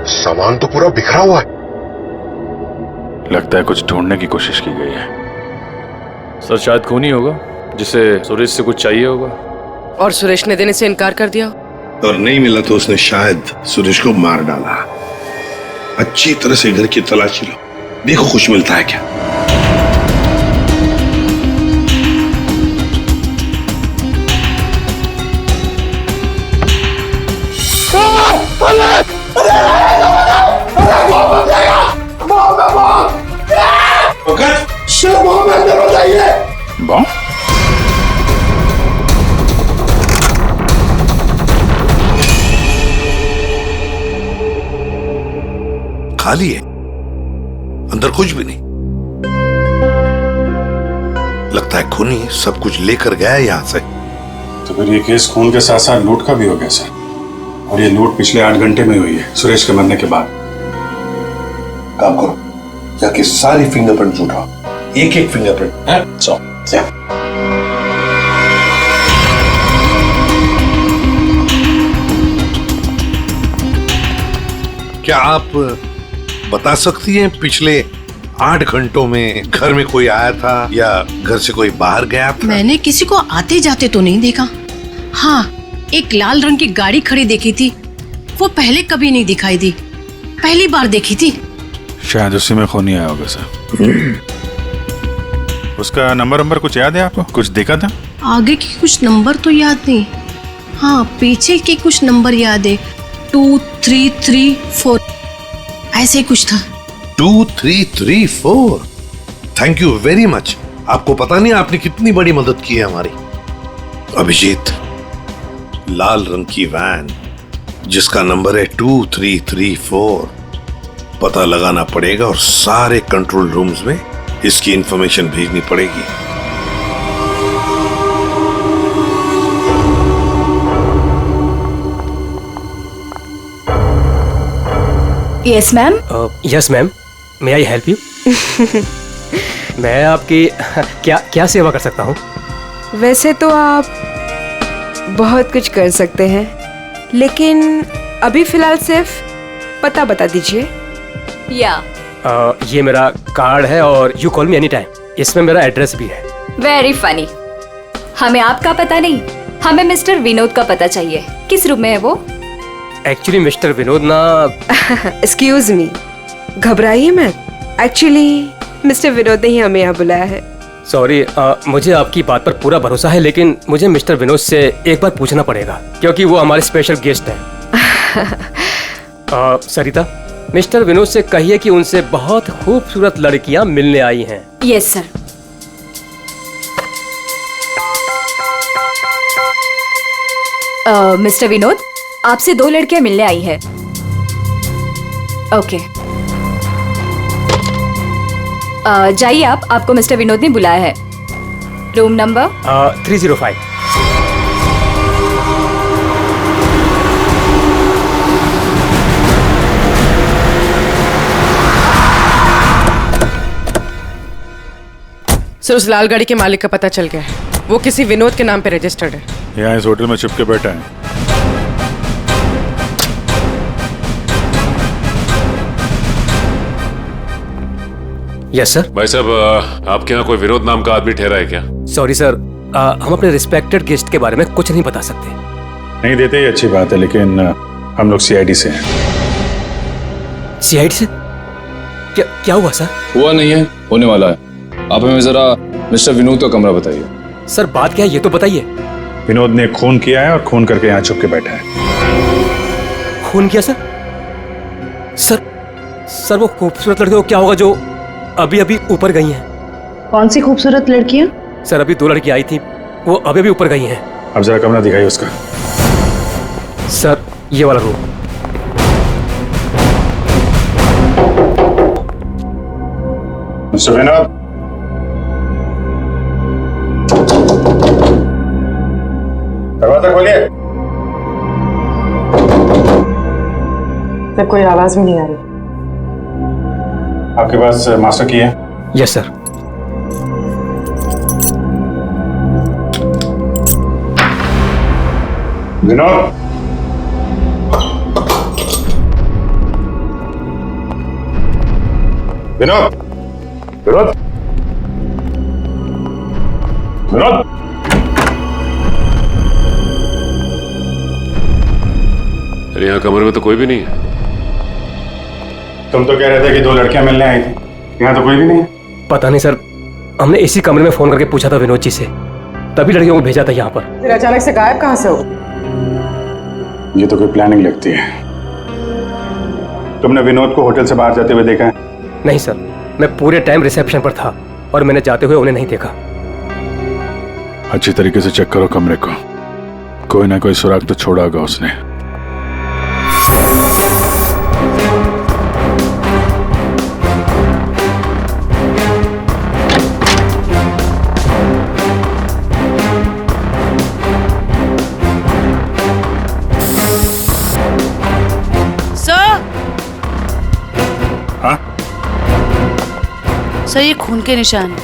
सामान तो पूरा बिखरा हुआ है। लगता है कुछ ढूंढने की कोशिश की गई है। सर, शायद खून ही होगा जिसे सुरेश से कुछ चाहिए होगा। और सुरेश ने देने से इनकार कर दिया। और नहीं मिला तो उसने शायद सुरेश को मार डाला। अच्छी तरह से घर की तलाशी लो, देखो कुछ मिलता है क्या। खाली है, अंदर कुछ भी नहीं। लगता है खूनी सब कुछ लेकर गया है यहां से। तो फिर ये केस खून के साथ साथ लूट का भी हो गया सर, और ये लूट पिछले 8 घंटे में हुई है, सुरेश के मरने के बाद। काम करो, जाके सारी फिंगरप्रिंट उठाओ, एक एक फिंगरप्रिंट है। क्या आप बता सकती हैं पिछले 8 घंटों में घर में कोई आया था या घर से कोई बाहर गया था? मैंने किसी को आते जाते तो नहीं देखा। हाँ, एक लाल रंग की गाड़ी खड़ी देखी थी, वो पहले कभी नहीं दिखाई दी, पहली बार देखी थी। शायद उसी में खून नहीं आया होगा सर। उसका नंबर कुछ याद है आपको? कुछ देखा था? आगे की कुछ नंबर तो याद नहीं, हाँ पीछे के कुछ नंबर याद है, 2, 3, 3, 4 ऐसे कुछ था। 2, 3, 3, 4। Thank you very much. आपको पता नहीं आपने कितनी बड़ी मदद की है हमारी। अभिजीत, लाल रंग की वैन जिसका नंबर है 2334, पता लगाना पड़ेगा और सारे कंट्रोल रूम्स में इसकी इंफॉर्मेशन भेजनी पड़ेगी। Yes ma'am. Yes ma'am, may I help you? मैं आपकी क्या सेवा कर सकता हूँ? वैसे तो आप बहुत कुछ कर सकते हैं, लेकिन अभी फिलहाल सिर्फ पता बता दीजिए। या ये मेरा कार्ड है और you call me any time, इसमें मेरा एड्रेस भी है। Very funny. हमें आपका पता नहीं, हमें मिस्टर विनोद का पता चाहिए। किस रूम में है वो? एक्चुअली मिस्टर विनोद ना एक्सक्यूज मी, घबराइए मत। एक्चुअली मिस्टर विनोद ने ही हमें यहाँ बुलाया है। सॉरी, मुझे आपकी बात पर पूरा भरोसा है, लेकिन मुझे मिस्टर विनोद से एक बार पूछना पड़ेगा क्योंकि वो हमारे स्पेशल गेस्ट हैं। सरिता, मिस्टर विनोद से कहिए कि उनसे बहुत खूबसूरत लड़कियां मिलने आई हैं। Yes sir. मिस्टर विनोद, आपसे 2 लड़कियां मिलने आई है। ओके, जाइए आप, आपको मिस्टर विनोद ने बुलाया है। Room number 305। सर, उस लाल गाड़ी के मालिक का पता चल गया है। वो किसी विनोद के नाम पे रजिस्टर्ड है। यहाँ इस होटल में छुप के बैठा है। Yes sir. भाई साहब, आपके यहाँ कोई विनोद नाम का आदमी ठहरा है क्या? सॉरी सर, हम अपने रिस्पेक्टेड गेस्ट के बारे में कुछ नहीं बता सकते। नहीं देते ही अच्छी बात है, लेकिन हम लोग सीआईडी से हैं। सीआईडी से? क्या हुआ सर? हुआ नहीं है, होने वाला है। आप हमें जरा मिस्टर विनोद का कमरा बताइए। सर बात क्या है ये तो बताइए। विनोद ने खून किया है और खून करके यहाँ छुप के बैठा है। खून किया सर? सर वो खूबसूरत लड़की को क्या होगा जो अभी अभी ऊपर गई हैं? कौन सी खूबसूरत लड़कियां? सर अभी 2 लड़की आई थी, वो अभी अभी ऊपर गई हैं। अब जरा कमरा दिखाइए उसका। सर ये वाला रूम। मिस्टर विनोद, दरवाजा खोलिए। तब कोई आवाज भी नहीं आ रही। आपके पास मास्टर की है? Yes sir. विनोद, विनोद, विनोद, विनोद। अरे यहाँ कमरे में तो कोई भी नहीं है। तुम तो कह रहे थे कि 2 लड़कियां मिलने आई थी, यहाँ तो कोई भी नहीं है। पता नहीं सर, हमने इसी कमरे में फोन करके पूछा था विनोद जी से, तभी लड़कियों को भेजा था यहाँ पर। फिर अचानक से गायब कहाँ से हो? ये तो कोई प्लानिंग लगती है। तुमने विनोद को होटल से बाहर जाते हुए देखा है? नहीं सर, मैं पूरे टाइम रिसेप्शन पर था और मैंने जाते हुए उन्हें नहीं देखा। अच्छी तरीके से चेक करो कमरे को, कोई ना कोई सुराग तो छोड़ा होगा उसने। सर ये खून के निशान है।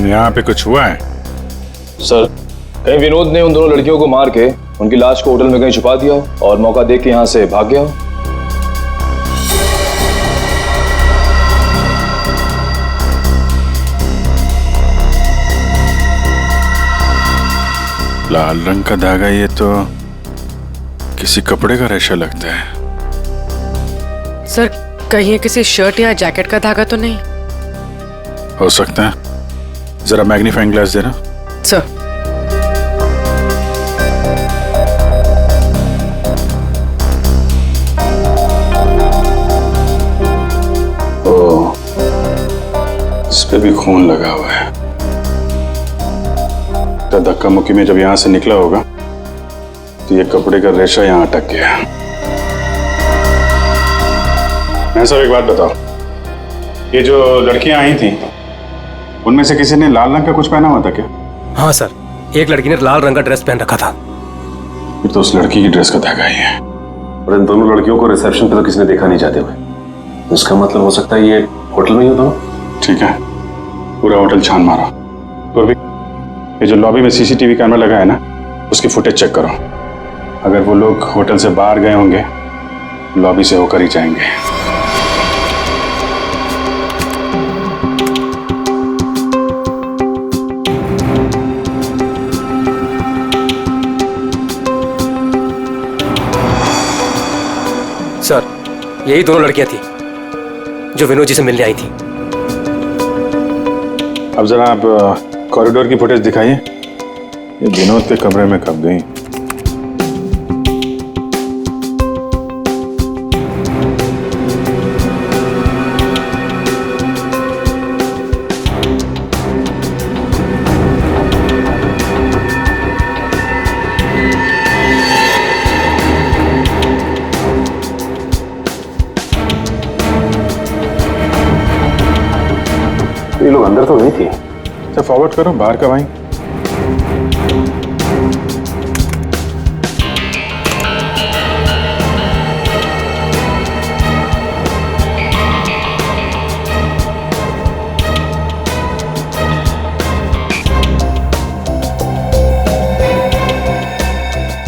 यहाँ पे कुछ हुआ है? सर कहीं विनोद ने उन दोनों लड़कियों को मार के उनकी लाश को होटल में कहीं छुपा दिया हो और मौका देख के यहाँ से भाग गया हो। लाल रंग का धागा, ये तो किसी कपड़े का रेशा लगता है। सर कहीं ये किसी शर्ट या जैकेट का धागा तो नहीं? हो सकता है, जरा मैग्नीफाइंग ग्लास देना। सर ओ, इस पे भी खून लगा हुआ है। तो धक्का मुक्की में जब यहां से निकला होगा तो ये कपड़े का रेशा यहां अटक गया। मैं सब एक बात बताओ, ये जो लड़कियां आई थी उनमें से किसी ने लाल रंग का कुछ पहना हुआ था क्या? हाँ सर, एक लड़की ने लाल रंग का ड्रेस पहन रखा था। फिर तो उस लड़की की ड्रेस का धागा ही है। और इन दोनों लड़कियों को रिसेप्शन पे तो किसी ने देखा नहीं जाते हुए। इसका मतलब हो सकता है ये होटल में ही होता हो। ठीक है, पूरा होटल छान मारो। और भी ये जो लॉबी में सीसीटीवी कैमरा लगा है ना, उसकी फुटेज चेक करो। अगर वो लोग होटल से बाहर गए होंगे, लॉबी से होकर ही जाएंगे। सर, यही दोनों लड़कियां थी जो विनोद जी से मिलने आई थी। अब जरा आप कॉरिडोर की फुटेज दिखाइए। ये विनोद के कमरे में कब गई? ये लोग अंदर तो नहीं थी। सर फॉरवर्ड करो, बाहर कब आई?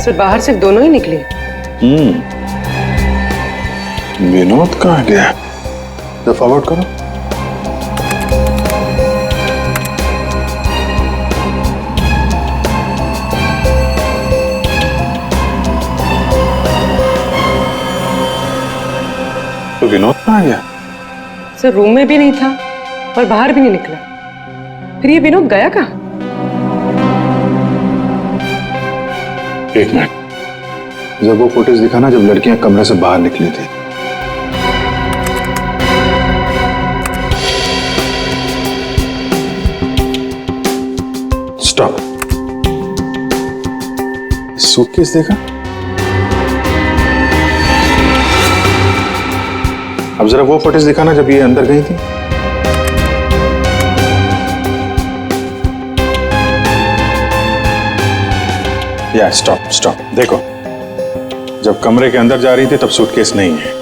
सर बाहर सिर्फ दोनों ही निकले। विनोद कहाँ गया? सर फॉरवर्ड करो। तो विनोद कहाँ गया? सर रूम में भी नहीं था और बाहर भी नहीं निकला। फिर ये विनोद गया कहाँ? एक मिनट, जब वो फुटेज दिखाना जब लड़कियां कमरे से बाहर निकली थी। स्टॉप। सूटकेस देखा? अब जरा वो फुटेज दिखाना जब ये अंदर गई थी। या स्टॉप स्टॉप, देखो जब कमरे के अंदर जा रही थी तब सूटकेस नहीं है,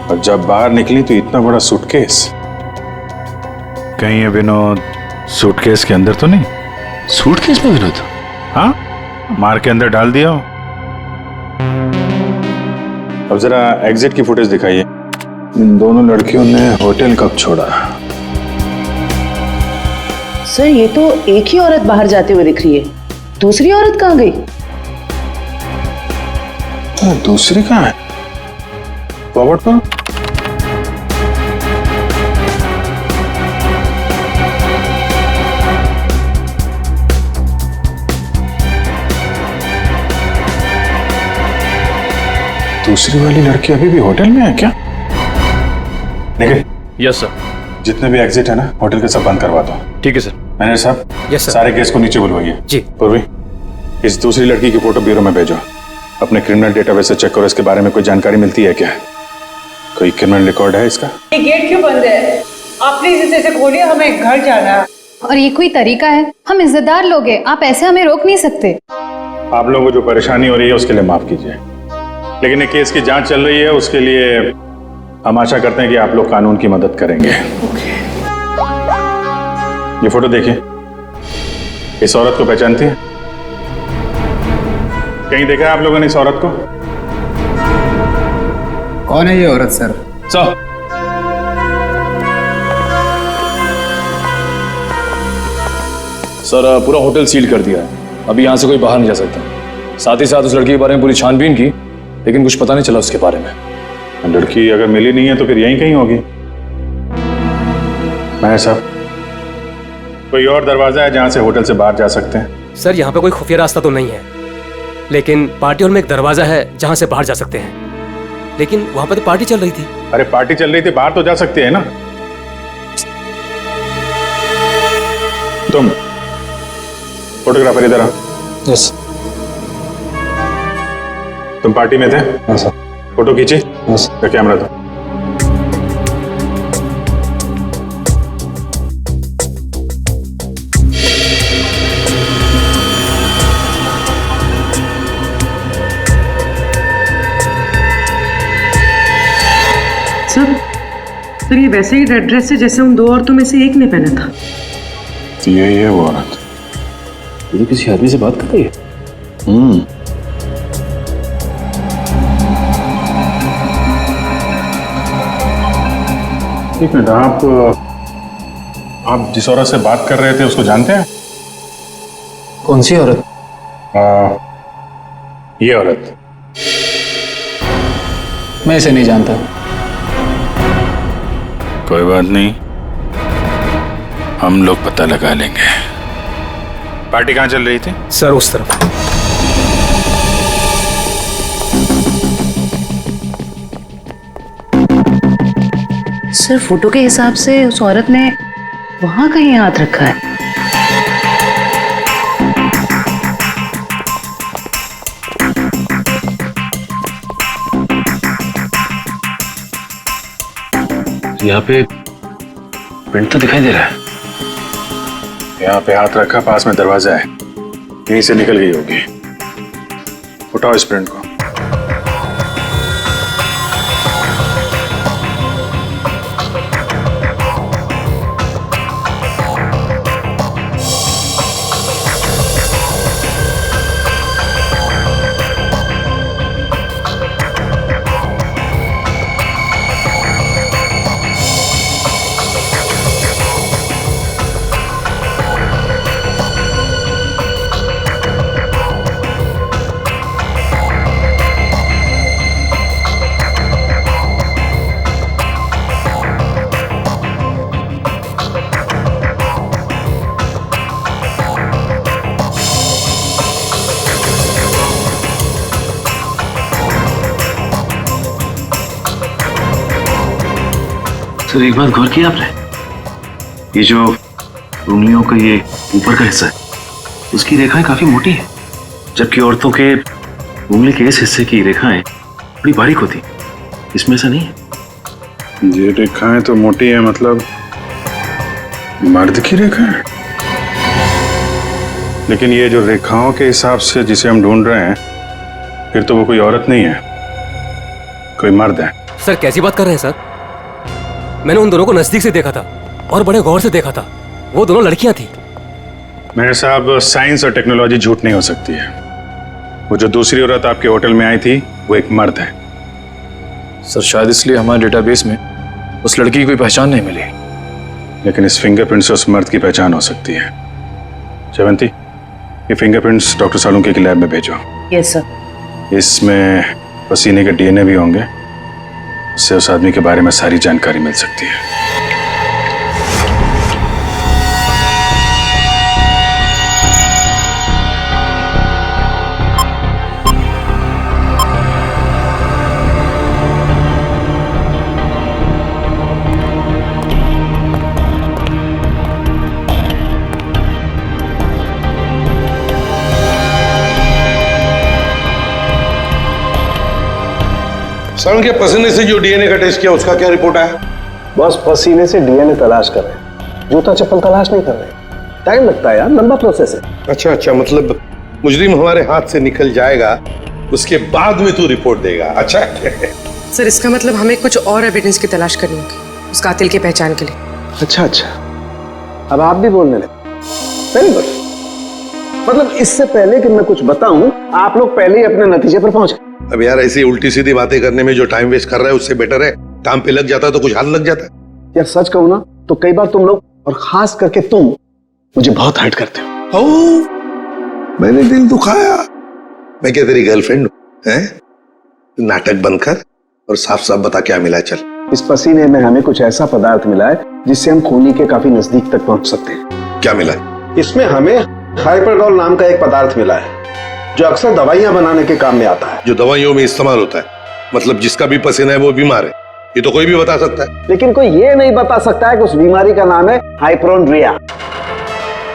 और जब बाहर निकली तो इतना बड़ा सूटकेस। कहीं ये विनोद सूटकेस के अंदर तो नहीं? सूटकेस में विनोद? हाँ, मार के अंदर डाल दिया हो। अब जरा एग्जिट की फुटेज दिखाइए। इन दोनों लड़कियों ने होटल कब छोड़ा? सर ये तो एक ही औरत बाहर जाते हुए दिख रही है, दूसरी औरत कहाँ गई? दूसरी कहाँ है? फॉरवर्ड करो। दूसरी वाली लड़की अभी भी होटल में है क्या? निखिल। Yes sir. जितने भी एग्जिट है ना होटल के सब बंद करवा दो। ठीक है सर। मैनेजर साहब। Yes sir. सारे केस को नीचे बुलवाइए। जी। पूर्वी, इस दूसरी लड़की की फोटो ब्यूरो में भेजो। अपने क्रिमिनल डेटाबेस से चेक करो, इसके बारे में कोई जानकारी मिलती है क्या? कोई क्रिमिनल रिकॉर्ड है इसका? ये गेट क्यों बंद है? आप प्लीज इसे खोलिए, हमें घर जाना है। और ये कोई तरीका है? हम इज्जतदार लोग हैं, आप ऐसे हमें रोक नहीं सकते। आप लोगों को जो परेशानी हो रही है उसके लिए माफ कीजिए, लेकिन ये केस की जांच चल रही है, उसके लिए हम आशा करते हैं कि आप लोग कानून की मदद करेंगे। ये फोटो देखिए, इस औरत को पहचानती है? कहीं देखा है आप लोगों ने इस औरत को? कौन है ये औरत सर? सर पूरा होटल सील कर दिया है, अभी यहाँ से कोई बाहर नहीं जा सकता। साथ ही साथ उस लड़की के बारे में पूरी छानबीन की, लेकिन कुछ पता नहीं चला उसके बारे में। लड़की अगर मिली नहीं है तो फिर यहीं कहीं होगी। मैं साहब, कोई और दरवाजा है जहां से होटल से बाहर जा सकते हैं? सर यहाँ पे कोई खुफिया रास्ता तो नहीं है, लेकिन पार्टी हॉल में एक दरवाजा है जहां से बाहर जा सकते हैं। लेकिन वहां पर तो पार्टी चल रही थी। अरे पार्टी चल रही थी, बाहर तो जा सकते हैं ना। तुम फोटोग्राफर इधर आओ। यस। तुम पार्टी में थे? हाँ सर। फोटो खींची? यस। कैमरा दो। सर ये वैसे ही रेड ड्रेस है जैसे उन दो औरतों में से एक ने पहना था। यही है वो औरत। ये किसी आदमी से बात कर रही है? एक मिनट, आप जिस औरत से बात कर रहे थे उसको जानते हैं? कौन सी औरत? ये औरत। मैं इसे नहीं जानता। कोई बात नहीं, हम लोग पता लगा लेंगे। पार्टी कहाँ चल रही थी? सर उस तरफ। सर फोटो के हिसाब से उस औरत ने वहां कहीं हाथ रखा है। यहाँ पे प्रिंट तो दिखाई दे रहा है। यहाँ पे हाथ रखा, पास में दरवाजा है, यहीं से निकल गई होगी। उठाओ इस प्रिंट को। सर एक बात गौर किया आपने? ये जो उंगलियों का ये ऊपर का हिस्सा है, उसकी रेखाएं काफी मोटी है, जबकि औरतों के उंगली के इस हिस्से की रेखाएं बड़ी बारीक होती। इसमें ऐसा नहीं है। ये रेखाएं तो मोटी है, मतलब मर्द की रेखा है। लेकिन ये जो रेखाओं के हिसाब से जिसे हम ढूंढ रहे हैं, फिर तो वो कोई औरत नहीं है, कोई मर्द है। सर कैसी बात कर रहे हैं सर? मैंने उन दोनों को नजदीक से देखा था और बड़े गौर से देखा था। वो दोनों लड़कियां थी। मेरे साहब, साइंस और टेक्नोलॉजी झूठ नहीं हो सकती है। वो जो दूसरी औरत आपके होटल में आई थी, वो एक मर्द है। सर शायद इसलिए हमारे डेटाबेस में उस लड़की की कोई पहचान नहीं मिली। लेकिन इस फिंगरप्रिंट से उस मर्द की पहचान हो सकती है। जयवंती, ये फिंगरप्रिंट्स डॉक्टर सालुंके की लैब में भेजो। Yes sir. इसमें पसीने के डीएनए भी होंगे, उससे उस आदमी के बारे में सारी जानकारी मिल सकती है। सर के पसीने से जो डीएनए का टेस्ट किया, उसका क्या रिपोर्ट आया? बस पसीने से डीएनए तलाश कर रहे हैं, जूता चप्पल तलाश नहीं कर रहे। टाइम लगता है यार, लंबा प्रोसेस है। अच्छा, मतलब मुजरिम हमारे हाथ से निकल जाएगा, उसके बाद में तू रिपोर्ट देगा। अच्छा सर इसका मतलब हमें कुछ और एविडेंस की तलाश करनी होगी उस कातिल की पहचान के लिए। अच्छा, अब आप भी बोलने लगे। Very good. मतलब इससे पहले कि मैं कुछ बताऊं, आप लोग पहले ही अपने नतीजे पर पहुंच गए। अब यार ऐसी उल्टी सीधी बातें करने में जो टाइम वेस्ट कर रहा है, उससे बेटर है काम पे लग जाता है तो कुछ हाथ लग जाता है। यार सच कहूं ना तो कई बार तुम लोग, और खास करके तुम, मुझे बहुत हर्ट करते हो। मैंने दिल दुखाया? मैं क्या तेरी गर्लफ्रेंड हूं? नाटक बंद कर और साफ साफ बता क्या मिला। चल। इस पसीने में हमें कुछ ऐसा पदार्थ मिला है जिससे हम खूनी के काफी नजदीक तक पहुंच सकते हैं। क्या मिला? इसमें हमें हाइपरडोल नाम का एक पदार्थ मिला है जो अक्सर दवाइयां बनाने के काम में आता है। जो दवाइयों में इस्तेमाल होता है, मतलब जिसका भी पसीना है वो बीमार है, ये तो कोई भी बता सकता है। लेकिन कोई ये नहीं बता सकता है कि उस बीमारी का नाम है हाइपोक्रोंड्रिया।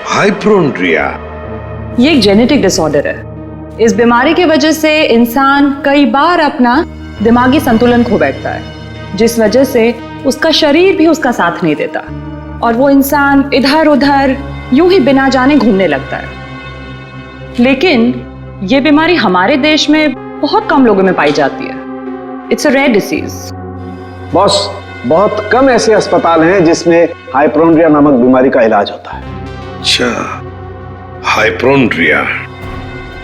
हाइपोक्रोंड्रिया ये एक जेनेटिक डिसऑर्डर है। इस बीमारी की वजह से इंसान कई बार अपना दिमागी संतुलन खो बैठता है, जिस वजह से उसका शरीर भी उसका साथ नहीं देता और वो इंसान इधर उधर यूं ही बिना जाने घूमने लगता है। लेकिन ये बीमारी हमारे देश में बहुत कम लोगों में पाई जाती है। It's a rare disease. Boss, बहुत कम ऐसे अस्पताल हैं जिसमें हाइपोक्रोंड्रिया नामक बीमारी का इलाज होता है। अच्छा, हाइपोक्रोंड्रिया।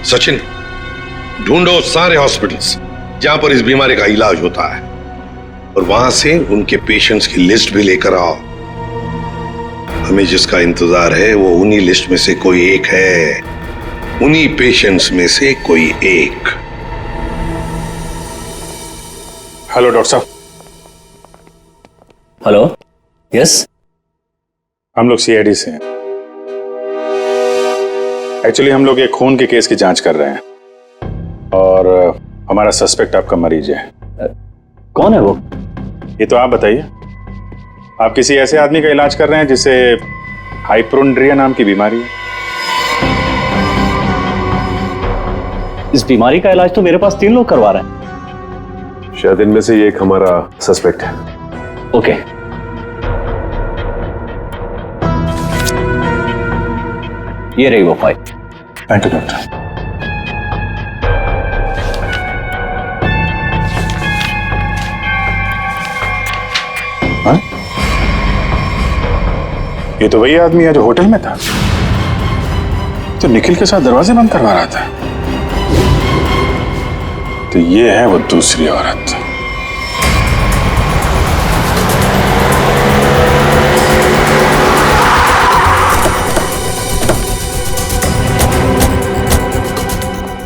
सचिन, ढूंढो सारे हॉस्पिटल्स जहां पर इस बीमारी का इलाज होता है और वहां से उनके पेशेंट्स की लिस्ट भी लेकर आओ। हमें जिसका इंतजार है वो उन्हीं लिस्ट में से कोई एक है, उन्हीं पेशेंट्स में से कोई एक। हेलो डॉक्टर साहब। Hello, yes. हम लोग सीआईडी से हैं। एक्चुअली हम लोग एक खून के केस की जांच कर रहे हैं और हमारा सस्पेक्ट आपका मरीज है। कौन है वो? ये तो आप बताइए। आप किसी ऐसे आदमी का इलाज कर रहे हैं जिसे हाइपोड्रिया नाम की बीमारी है। इस बीमारी का इलाज तो मेरे पास 3 लोग करवा रहे हैं। शायद इनमें से ये एक हमारा सस्पेक्ट है। ओके। ये रही वो फाइल। Thank you doctor. हाँ? ये तो वही आदमी है जो होटल में था, तो निखिल के साथ दरवाजे बंद करवा रहा था। तो ये है वो दूसरी औरत।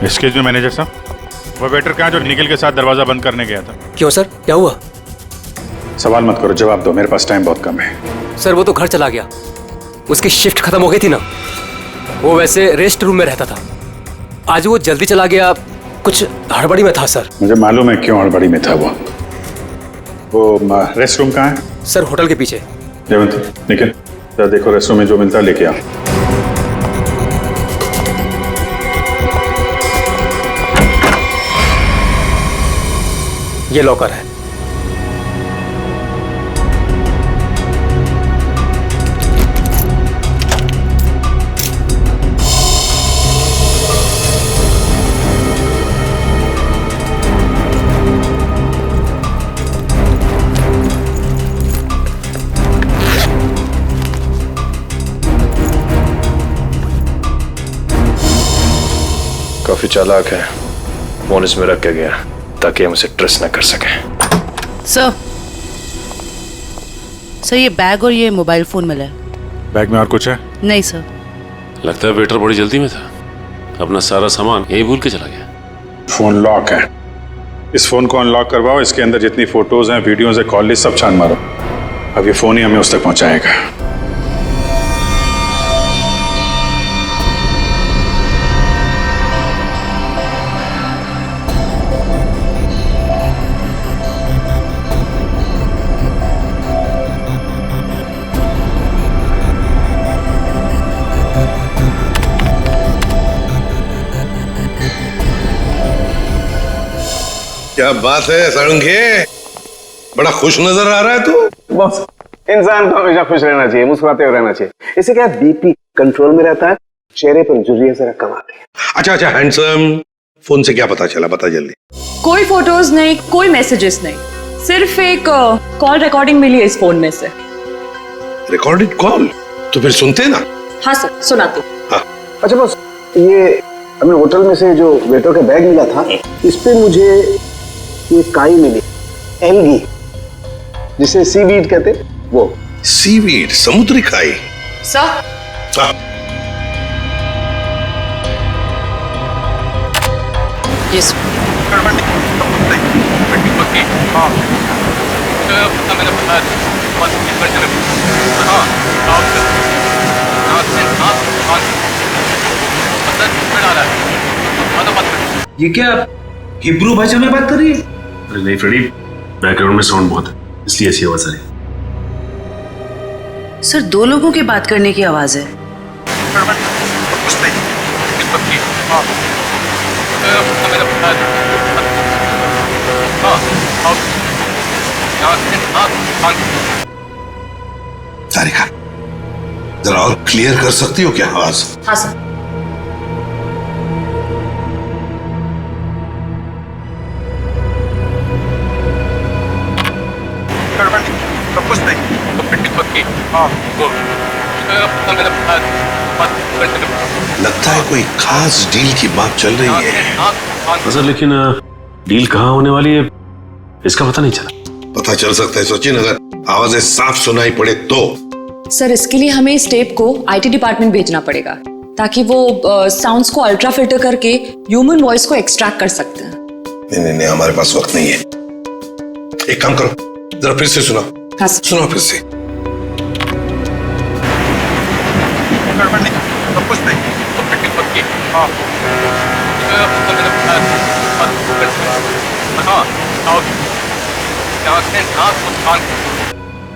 एक्सक्यूज मी मैनेजर साहब, वो वेटर कहाँ जो निखिल के साथ दरवाजा बंद करने गया था? क्यों सर, क्या हुआ? सवाल मत करो, जवाब दो, मेरे पास टाइम बहुत कम है। सर वो तो घर चला गया, उसकी शिफ्ट खत्म हो गई थी ना। वो वैसे रेस्ट रूम में रहता था, आज वो जल्दी चला गया, कुछ हड़बड़ी में था सर। मुझे मालूम है क्यों हड़बड़ी में था वो रेस्ट रूम कहाँ है? सर होटल के पीछे। जयवंती, निखिल जरा देखो रेस्ट रूम में जो मिलता है लेके आओ। ये लॉकर है। काफी चालाक है, फोन इसमें रख के गया ताकि हम उसे ट्रेस न कर सकें। सर ये बैग और ये मोबाइल फोन मिला है। बैग में और कुछ है? नहीं सर। लगता है वेटर बड़ी जल्दी में था, अपना सारा सामान यही भूल के चला गया। फोन लॉक है, इस फोन को अनलॉक करवाओ, इसके अंदर जितनी फोटोज हैं, वीडियोज है, कॉल लिस्ट सब छान मारो। अब ये फोन ही हमें उस तक पहुंचाएगा। क्या बात है सारंगे, बड़ा खुश नजर आ रहा है तू। बस इंसान को हमेशा खुश रहना चाहिए, मुस्कुराते हुए रहना चाहिए। इससे क्या बीपी कंट्रोल में रहता है, चेहरे पर झुर्रियां जरा कम आती है। अच्छा हैंडसम, फोन से क्या पता चला, बता जल्दी। कोई फोटोज नहीं, कोई मैसेजेस नहीं, सिर्फ एक कॉल रिकॉर्डिंग मिली है इस फोन में से। Recorded call? तो फिर सुनते ना। हाँ सर, सुनाती हूँ। हाँ। अच्छा बस, ये हमें होटल में से जो वेटर का बैग मिला था, इस पे मुझे ये काई मिली, एल्गी, जिसे सीवीड कहते, वो। सीवीड, समुद्री काई? Sir yes. ये क्या हिब्रू भाषा में बात कर रही है? अरे नहीं फ्रेडी, बैकग्राउंड में साउंड बहुत है, इसलिए ऐसी आवाज आ रही है। सर 2 लोगों के बात करने की आवाज है। तारिका, जरा और क्लियर कर सकती हो क्या आवाज? हाँ सर। कुछ नहीं। लगता है कोई खास डील की बात चल रही है। सर लेकिन डील कहाँ होने वाली है इसका पता नहीं चला। पता चल सकता है सचिन, अगर आवाजें साफ सुनाई पड़े तो। सर इसके लिए हमें इस टेप को आईटी डिपार्टमेंट भेजना पड़ेगा ताकि वो साउंड्स को अल्ट्रा फिल्टर करके ह्यूमन वॉइस को एक्सट्रैक्ट कर सकते हैं। नहीं, हमारे पास वक्त नहीं है। एक काम करो, जरा फिर से सुना। हाँ सुनो फिर से। कुछ नहीं,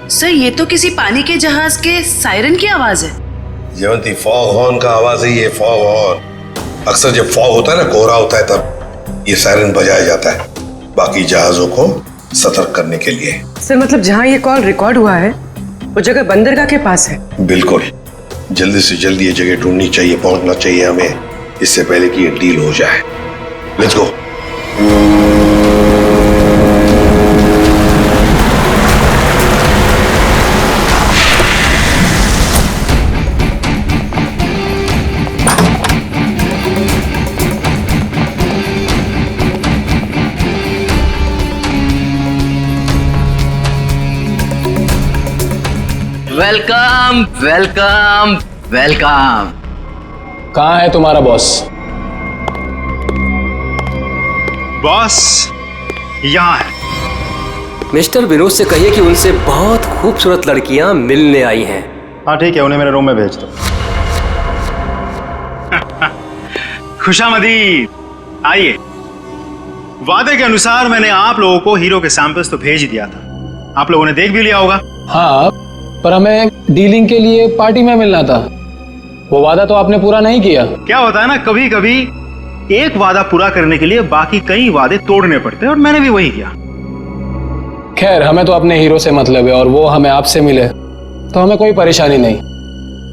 सर ये तो किसी पानी के जहाज के सायरन की आवाज है। जयवंती, फॉग हॉर्न का आवाज है ये, फॉग हॉर्न। अक्सर जब फॉग होता है ना, कोहरा होता है, तब ये सायरन बजाया जाता है बाकी जहाजों को सतर्क करने के लिए। सर मतलब जहाँ ये कॉल रिकॉर्ड हुआ है वो जगह बंदरगाह के पास है। बिल्कुल, जल्दी से जल्दी ये जगह ढूंढनी चाहिए, पहुंचना चाहिए हमें, इससे पहले कि ये डील हो जाए। Let's go. Welcome welcome welcome. कहाँ है तुम्हारा बॉस? बॉस यहाँ है। मिस्टर विनोद से कहिए कि उनसे बहुत खूबसूरत लड़कियां मिलने आई हैं। हाँ ठीक है, उन्हें मेरे रूम में भेज दो। खुशामदीद, आइए। वादे के अनुसार मैंने आप लोगों को हीरो के सैंपल्स तो भेज ही दिया था, आप लोगों ने देख भी लिया होगा। हाँ, पर हमें डीलिंग के लिए पार्टी में मिलना था, वो वादा तो आपने पूरा नहीं किया। क्या होता है ना, कभी कभी एक वादा पूरा करने के लिए बाकी कई वादे तोड़ने पड़ते हैं, और मैंने भी वही किया। खैर, हमें तो अपने हीरो से मतलब है और वो हमें आपसे मिले तो हमें कोई परेशानी नहीं।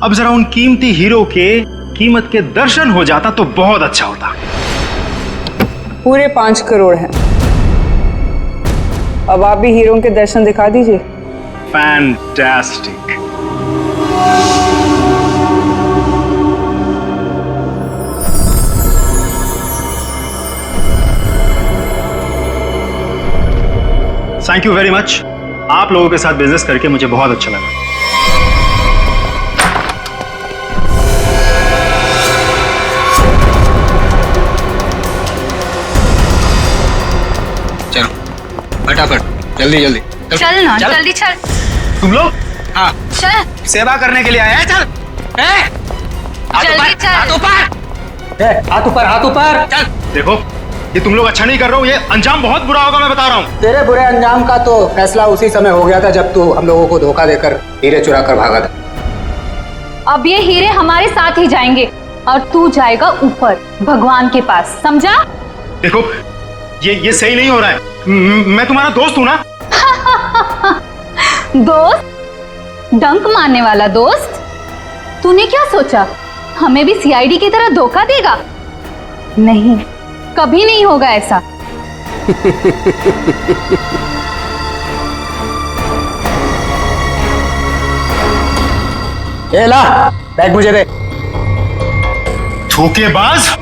अब जरा उन कीमती हीरो के कीमत के दर्शन हो जाता तो बहुत अच्छा होता। पूरे 5 करोड़ हैं। अब आप भी हीरो के दर्शन दिखा दीजिए। Fantastic. Thank you very much. आप लोगों के साथ बिजनेस करके मुझे बहुत अच्छा लगा। चलो फटाफट, जल्दी जल्दी चल ना, जल्दी चल। तुम लोग? हाँ, चल। सेवा करने के लिए आए हैं। चल जल्दी चल। हाथ ऊपर, हाथ ऊपर, चल। देखो, ये तुम लोग अच्छा नहीं कर रहे हो, ये अंजाम बहुत बुरा होगा, मैं बता रहा हूँ। तेरे बुरे अंजाम का तो फैसला उसी समय हो गया था जब तू हम लोगों को धोखा देकर हीरे चुरा कर भागा था। अब ये हीरे हमारे साथ ही जाएंगे और तू जाएगा ऊपर भगवान के पास, समझा? देखो, ये सही नहीं हो रहा है। मैं तुम्हारा दोस्त हूं ना। दोस्त? डंक मारने वाला दोस्त? तूने क्या सोचा हमें भी सीआईडी की तरह धोखा देगा? नहीं, कभी नहीं होगा ऐसा। ये ला, बैग मुझे दे। धोखेबाज!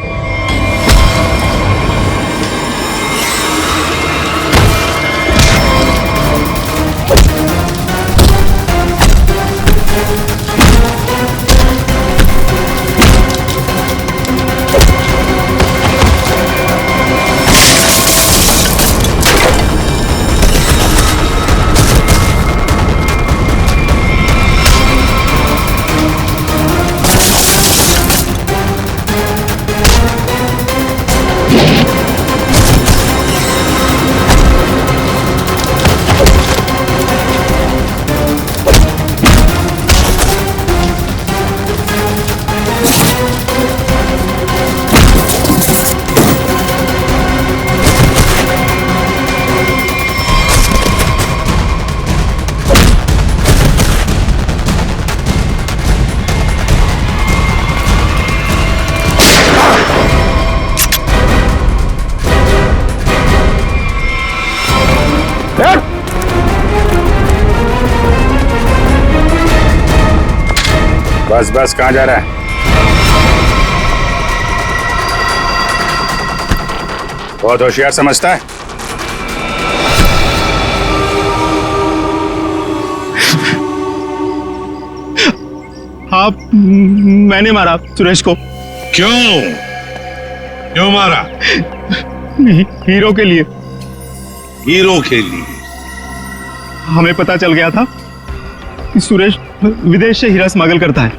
बस बस, कहाँ जा रहा है? बहुत होशियार समझता है। आप, मैंने मारा सुरेश को। क्यों? क्यों मारा? हीरो के लिए। हीरो के लिए? हमें पता चल गया था कि सुरेश विदेश से हीरा स्मगल करता है।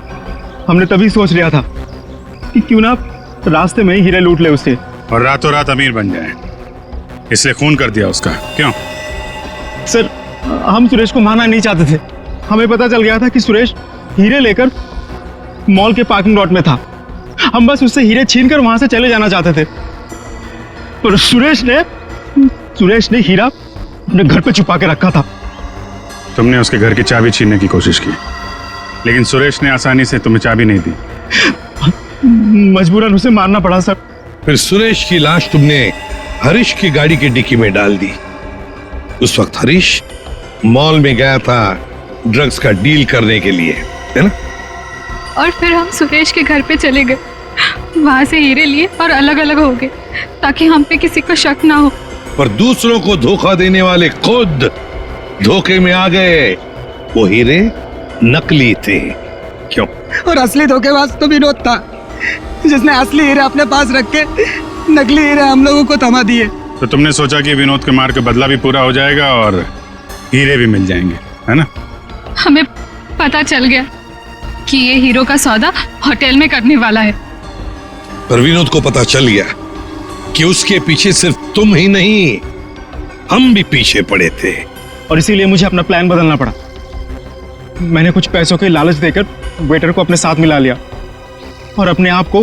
हमने तभी सोच लिया था कि क्यों ना रास्ते में ही हीरे लूट ले उससे और रातों रात अमीर बन जाए, इसलिए खून कर दिया उसका। क्यों? सर, हम सुरेश को मारना नहीं चाहते थे। हमें पता चल गया था कि सुरेश हीरे लेकर मॉल के पार्किंग लॉट में था। हम बस उससे हीरे छीनकर वहां से चले जाना चाहते थे, पर सुरेश ने हीरा अपने घर पे छुपा के रखा था। तुमने उसके घर की चाबी छीनने की कोशिश की, लेकिन सुरेश ने आसानी से तुम्हें चाबी नहीं दी। मजबूरन उसे मारना पड़ा सर। फिर सुरेश की लाश तुमने हरीश की गाड़ी की डिक्की में डाल दी। उस वक्त हरीश मॉल में गया था ड्रग्स का डील करने के लिए, है ना? और फिर हम सुरेश के घर पे चले गए, वहां से हीरे लिए और अलग अलग हो गए ताकि हम पे किसी को शक ना हो। पर दूसरों को धोखा देने वाले खुद धोखे में आ गए। वो हीरे नकली थे। क्यों? और असली धोखेबाज तो विनोद था, जिसने असली हीरे अपने पास रख के नकली हीरे हम लोगों को थमा दिए। तो तुमने सोचा कि विनोद के मार के बदला भी पूरा हो जाएगा और हीरे भी मिल जाएंगे, है ना? हमें पता चल गया कि ये हीरो का सौदा होटल में करने वाला है। पर विनोद को पता चल गया कि उसके पीछे सिर्फ तुम ही नहीं, हम भी पीछे पड़े थे। और इसीलिए मुझे अपना प्लान बदलना पड़ा। मैंने कुछ पैसों के लालच देकर वेटर को अपने साथ मिला लिया और अपने आप को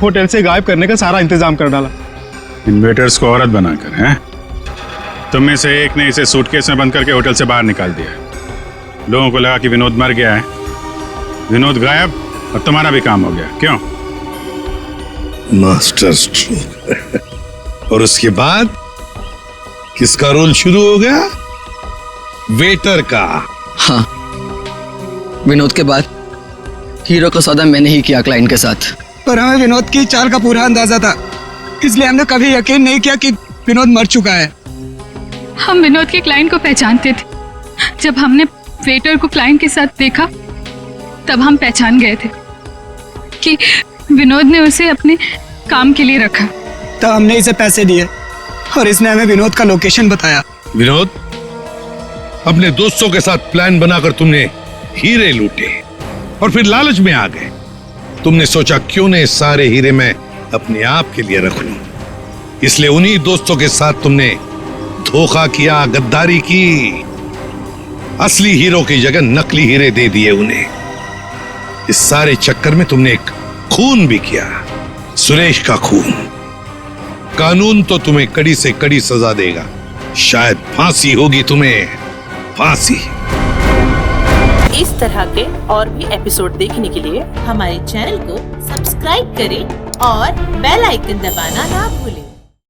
होटल से गायब करने का सारा इंतजाम कर डाला। इन वेटर्स को औरत बनाकर, हैं? तुम में से एक ने इसे सूटकेस में बंद करके होटल से बाहर निकाल दिया। लोगों को लगा कि विनोद मर गया है, विनोद गायब, और तुम्हारा भी काम हो गया। क्यों? Master stroke. और उसके बाद किसका रोल शुरू हो गया? वेटर का। हाँ, विनोद के बाद हीरो का सौदा मैंने ही किया क्लाइंट के साथ। पर हमें विनोद की चाल का पूरा अंदाजा था, इसलिए हमने कभी यकीन नहीं किया कि विनोद मर चुका है। हम विनोद के क्लाइंट को पहचानते थे। जब हमने वेटर को क्लाइंट के साथ देखा तब हम पहचान गए थे कि विनोद ने उसे अपने काम के लिए रखा। तब हमने इसे पैसे दिए और इसने हमें विनोद का लोकेशन बताया। विनोद, अपने दोस्तों के साथ प्लान बनाकर तुमने हीरे लूटे और फिर लालच में आ गए। तुमने सोचा क्यों न सारे हीरे मैं अपने आप के लिए रख लूं, इसलिए उन्हीं दोस्तों के साथ तुमने धोखा किया, गद्दारी की। असली हीरो की जगह नकली हीरे दे दिए उन्हें। इस सारे चक्कर में तुमने एक खून भी किया, सुरेश का खून। कानून तो तुम्हें कड़ी से कड़ी सजा देगा, शायद फांसी होगी तुम्हें, फांसी। इस तरह के और भी एपिसोड देखने के लिए हमारे चैनल को सब्सक्राइब करें और बेल आइकन दबाना ना भूलें।